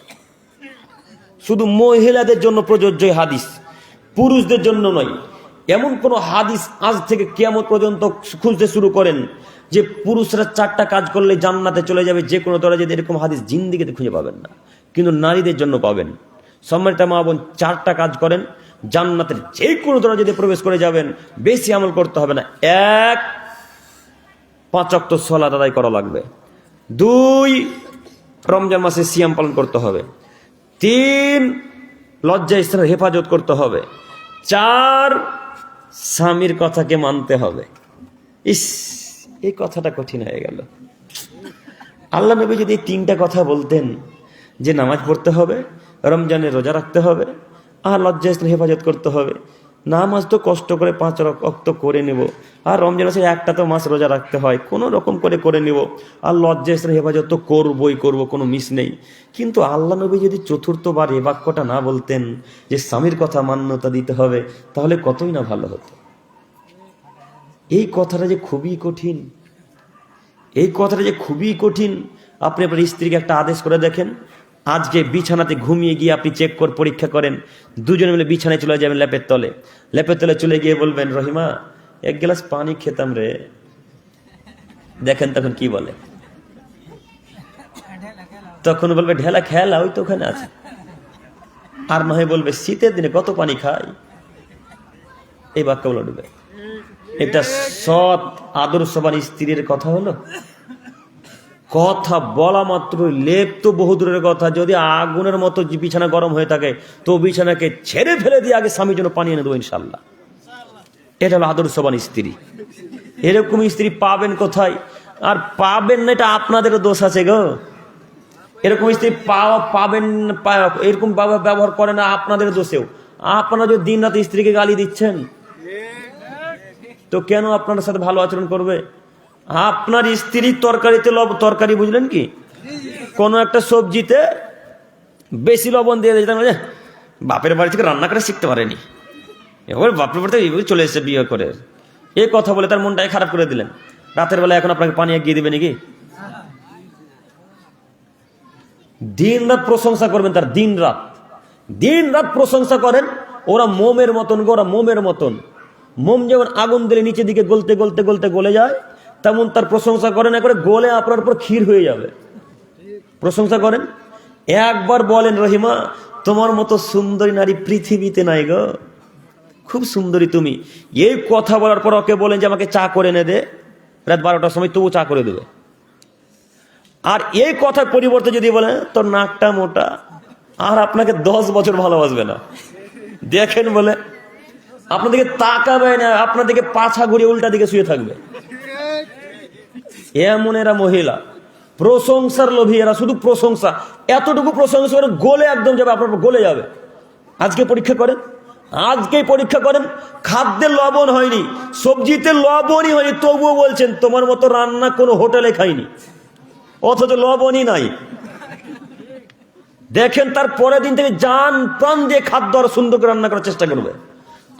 শুধু মহিলাদের জন্য প্রযোজ্য হাদিস, পুরুষদের জন্য নয়। এমন কোন হাদিস আজ থেকে কিয়ামত পর্যন্ত খুঁজতে শুরু করেন যে পুরুষরা 4টা কাজ করলে জান্নাতে চলে যাবে, যে কোনো দরজা দিয়ে, এরকম হাদিস জিন্দেগিতে খুঁজে পাবেন না, কিন্তু নারীদের জন্য পাবেন। সম্মানিত মা বোন, 4টা কাজ করেন, জান্নাতের যে কোনো দরজা দিয়ে প্রবেশ করে যাবেন। বেশি আমল করতে হবে না। 1, 5 ওয়াক্ত সালাত আদায় করা লাগবে। 2, রমজান মাসে সিয়াম পালন করতে হবে। 3, লজ্জা স্থানের হেফাজত করতে হবে। 4, স্বামীর কথাকে মানতে হবে। ইস, এই কথাটা কঠিন হয়ে গেল। আল্লাহ নবী যদি 3টা কথা বলতেন যে নামাজ পড়তে হবে, রমজানের রোজা রাখতে হবে, আর লজ্জা স্থানের হেফাজত করতে হবে। নামাজ তো কষ্ট করে 5 ওয়াক্ত করে নেব, আর রমজান মাসে একটা তো মাস রোজা রাখতে হয়, কোনো রকম করে নেব, আর লজ্জা স্থানের হেফাজত তো করবই করব, কোনো মিস নেই। কিন্তু আল্লাহ নবী যদি 4বার এ বাক্যটা না বলতেন যে স্বামীর কথা মান্যতা দিতে হবে, তাহলে কতই না ভালো হতো। এই কথাটা যে খুবই কঠিন, এই কথাটা যে খুবই কঠিন। আপনি আপনার স্ত্রীকে একটা আদেশ করে দেখেন, আজকে বিছানাতে ঘুমিয়ে গিয়ে আপনি চেক করে পরীক্ষা করেন, দুজনে মিলে বিছানায় চলে যাবেন, ল্যাপের তলে চলে গিয়ে বলবেন, রহিমা 1 গ্লাস পানি খেতাম রে। দেখেন তখন কি বলে? তখন বলবে, ঢেলা খেলা ওই তো ওখানে আছে। আর না হয় বলবে, শীতের দিনে কত পানি খাই। এই বাক্য বলবে। এটা সৎ আদর্শবান স্ত্রীর কথা হলো? কথা বলা মাত্র লেপ তো বহু দূরের কথা, যদি আগুনের মতো বিছানা গরম হয়ে থাকে তো বিছানাকে ছেড়ে ফেলে দিয়ে আগে স্বামীর জন্য পানি এনে দেবো ইনশাল্লাহ। এটা হলো আদর্শবান স্ত্রী। এরকম স্ত্রী পাবেন কোথায়? আর পাবেন না, এটা আপনাদেরও দোষ আছে গো। এরকম স্ত্রী পাবেন, এরকম ব্যবহার করে না, আপনাদের দোষেও। আপনারা যদি দিন রাতে স্ত্রীকে গালি দিচ্ছেন, তো কেন আপনার সাথে ভালো আচরণ করবে? আপনার স্ত্রী তরকারি বুঝলেন কি, কোন একটা সবজিতে বেশি লবণ দিয়ে দিতেন, বাপের বাড়ি থেকে রান্না করে শিখতে পারেনি, এবার বাপের বাড়িতে এইভাবে চলে এসেছে বিয়ে করে, এই কথা বলে তার মনটাই খারাপ করে দিলেন। রাতের বেলা এখন আপনাকে পানি এগিয়ে দিবে নাকি? দিন রাত প্রশংসা করবেন তার, দিন রাত প্রশংসা করেন। ওরা মোমের মতন গো, ওরা মোমের মতন। মোম যেমন আগুন দিলে নিচে দিকে গলতে গলতে গলতে গলে যায়, তেমন তার প্রশংসা করেন, একবারে গলে আপনার উপর ক্ষীর হয়ে যাবে। প্রশংসা করেন, একবার বলেন, রহিমা তোমার মতো সুন্দরী নারী পৃথিবীতে নাই গো, খুব সুন্দরী তুমি। এই কথা বলার পর ওকে বলেন যে আমাকে চা করে এনে দে, রাত 12টার সময় তবু চা করে দেবে। আর এই কথার পরিবর্তে যদি বলেন তোর নাকটা মোটা, আর আপনাকে 10 বছর ভালোবাসবে না। দেখেন বলে আপনাদেরকে তাকাবে না, আপনাদেরকে পাছা ঘুরিয়ে উল্টা দিকে শুয়ে থাকবে। এমন এরা মহিলা, প্রশংসার লোভী এরা, শুধু প্রশংসা। এতটুকু প্রশংসা করে গলে একদম যাবে, আপনার গলে যাবে। আজকেই পরীক্ষা করেন, খাদ্যে লবণ হয়নি, সবজিতে লবণই হয়নি, তবুও বলছেন তোমার মতো রান্না কোনো হোটেলে খাইনি, অথচ লবণই নাই। দেখেন তার পরের দিন থেকে জান প্রাণ দিয়ে খাদ্য আর সুন্দর করে রান্না করার চেষ্টা করবে।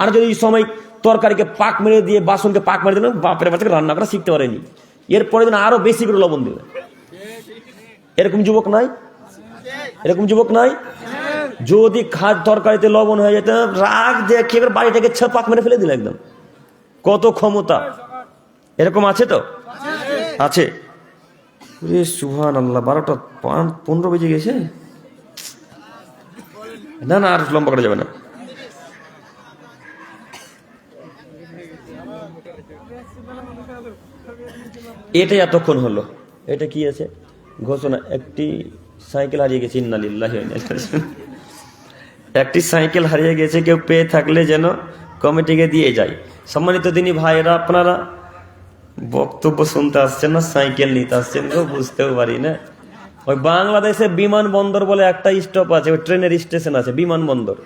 আর যদি এই সময় তরকারিকে পাক মেরে দিয়ে বাসনকে পাক মেরে দিলেন, বাপের বাচ্চাকে রান্না করা শিখতে পারেনি, এরপরে দিন আরো বেশি করে লবণ দেবে। এরকম যুবক নাই? এরকম যুবক নাই? যদি তরকারিতে লবণ হয়ে যেত, রাগ দেখে বাড়ি থেকে পাক মেরে ফেলে দিল একদম। কত ক্ষমতা! এরকম আছে তো? আছে। সুবহানাল্লাহ, 12টা 15 বেজে গেছে। না না, আর লম্বা করা যাবে না। এটাই এতক্ষণ হলো। এটা কি আছে ঘোষণা? একটি সাইকেল হারিয়ে গেছে, ইন্না লিল্লাহি ওয়া ইন্না ইলাইহি রাজিউন। একটি সাইকেল হারিয়ে গেছে, কেউ পেয়ে থাকলে যেন কমিটিকে দিয়ে যায়। সম্মানিত দিনী ভাইরা, আপনারা বক্তব্য শুনতে আসছেন না সাইকেল নিতে আসছেন গো? বুঝতেও পারি না। ওই বাংলাদেশে বিমানবন্দর বলে একটা স্টপ আছে, ওই ট্রেনের স্টেশন আছে বিমানবন্দর।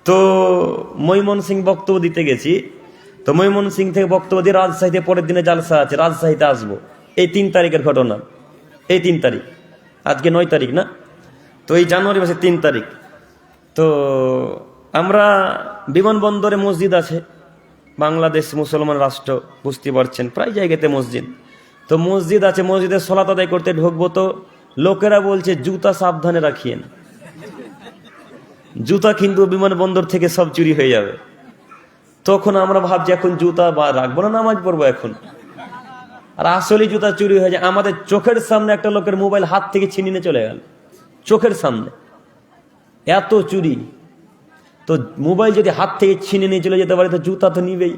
তো ময়মনসিংহ বক্তব্য দিতে গেছি, তো ময়মনসিংহ থেকে বক্তব্য দিয়ে রাজশাহীতে পরের দিনে জালসা আছে, রাজশাহীতে আসবো। এই 3 তারিখের ঘটনা, এই 3 তারিখ, আজকে 9 তারিখ না, তো এই জানুয়ারি মাসের 3 তারিখ। তো আমরা বিমানবন্দরে মসজিদ আছে, বাংলাদেশ মুসলমান রাষ্ট্র, বুঝতে পারছেন, প্রায় জায়গাতে মসজিদ। তো মসজিদ আছে, মসজিদে সালাত আদায় করতে ঢুকবো, তো লোকেরা বলছে জুতা সাবধানে রাখিয়েন, জুতা কিন্তু বিমানবন্দর থেকে সব চুরি হয়ে যাবে। তখন আমরা ভাবছি এখন জুতা বা রাখবো না, নামাজ পড়বো এখন। আর আসলে জুতা চুরি হয়ে যায়। আমাদের চোখের সামনে একটা লোকের মোবাইল হাত থেকে ছিনিয়ে চলে গেল, চোখের সামনে, এত চুরি। তো মোবাইল যদি হাত থেকে ছিনিয়ে নিয়ে চলে যেতে পারে, তো জুতা তো নিবেই।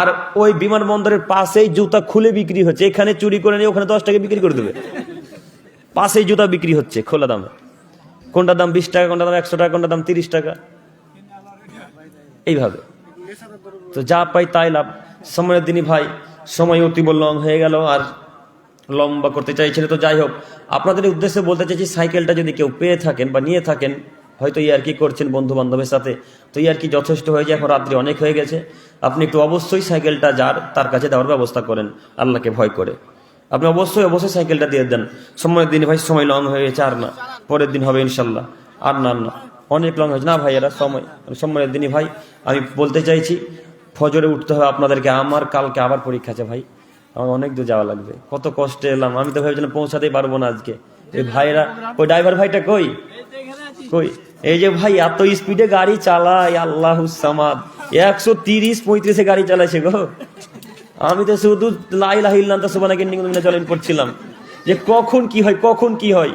আর ওই বিমানবন্দরের পাশেই জুতা খুলে বিক্রি হচ্ছে, এখানে চুরি করে নিয়ে ওখানে 10 টাকা বিক্রি করে দেবে। পাশেই জুতা বিক্রি হচ্ছে খোলা দামে, কোনটার দাম 20 টাকা, কোনটার দাম 100 টাকা, কোনটার দাম 30 টাকা, এইভাবে। তো যা পাই তাই লাভ। সময়ের দিনই ভাই, সময় অতীব লং হয়ে গেল, আর লম্বা করতে চাইছেন। তো যাই হোক, আপনাদের উদ্দেশ্যে বলতে চাইছি, সাইকেলটা যদি কেউ পেয়ে থাকেন বা নিয়ে থাকেন, হয়তো ইয়ার্কি করছেন বন্ধু বান্ধবের সাথে, তো ইয়ার্কি যথেষ্ট হয়ে যায়, এখন রাত্রি অনেক হয়ে গেছে। আপনি একটু অবশ্যই সাইকেলটা যার তার কাছে দেওয়ার ব্যবস্থা করেন, আল্লাহকে ভয় করে। আপনি অবশ্যই সাইকেলটা দিয়ে দেন। সময়ের দিন ভাই, সময় লং হয়ে গেছে, আর না, পরের দিন হবে ইনশাল্লাহ। আর না না, অনেক লং হয়েছে না ভাই, এরা সময়ের দিনই ভাই। আমি বলতে চাইছি, ফজরে উঠতে হবে আপনাদেরকে। আমার কালকে আবার পরীক্ষা আছে ভাই, আমার অনেক দূর যাওয়া লাগবে। কত কষ্টে এলাম, আমি তো ভেবেছিলাম পৌঁছাতেই পারবো না আজকে। এই ভাইরা, ওই ড্রাইভার ভাইটা কই? এই যে ভাই এত স্পিডে গাড়ি চালায়, আল্লাহুস সামাদ, 130-135 গাড়ি চালাইছে গো। আমি তো শুধু লা ইলাহা ইল্লাল্লাহ সুবহানাকা ইন্নী কুনতু মিনাজ জালিমিন পড়ছিলাম, যে কখন কি হয়, কখন কি হয়।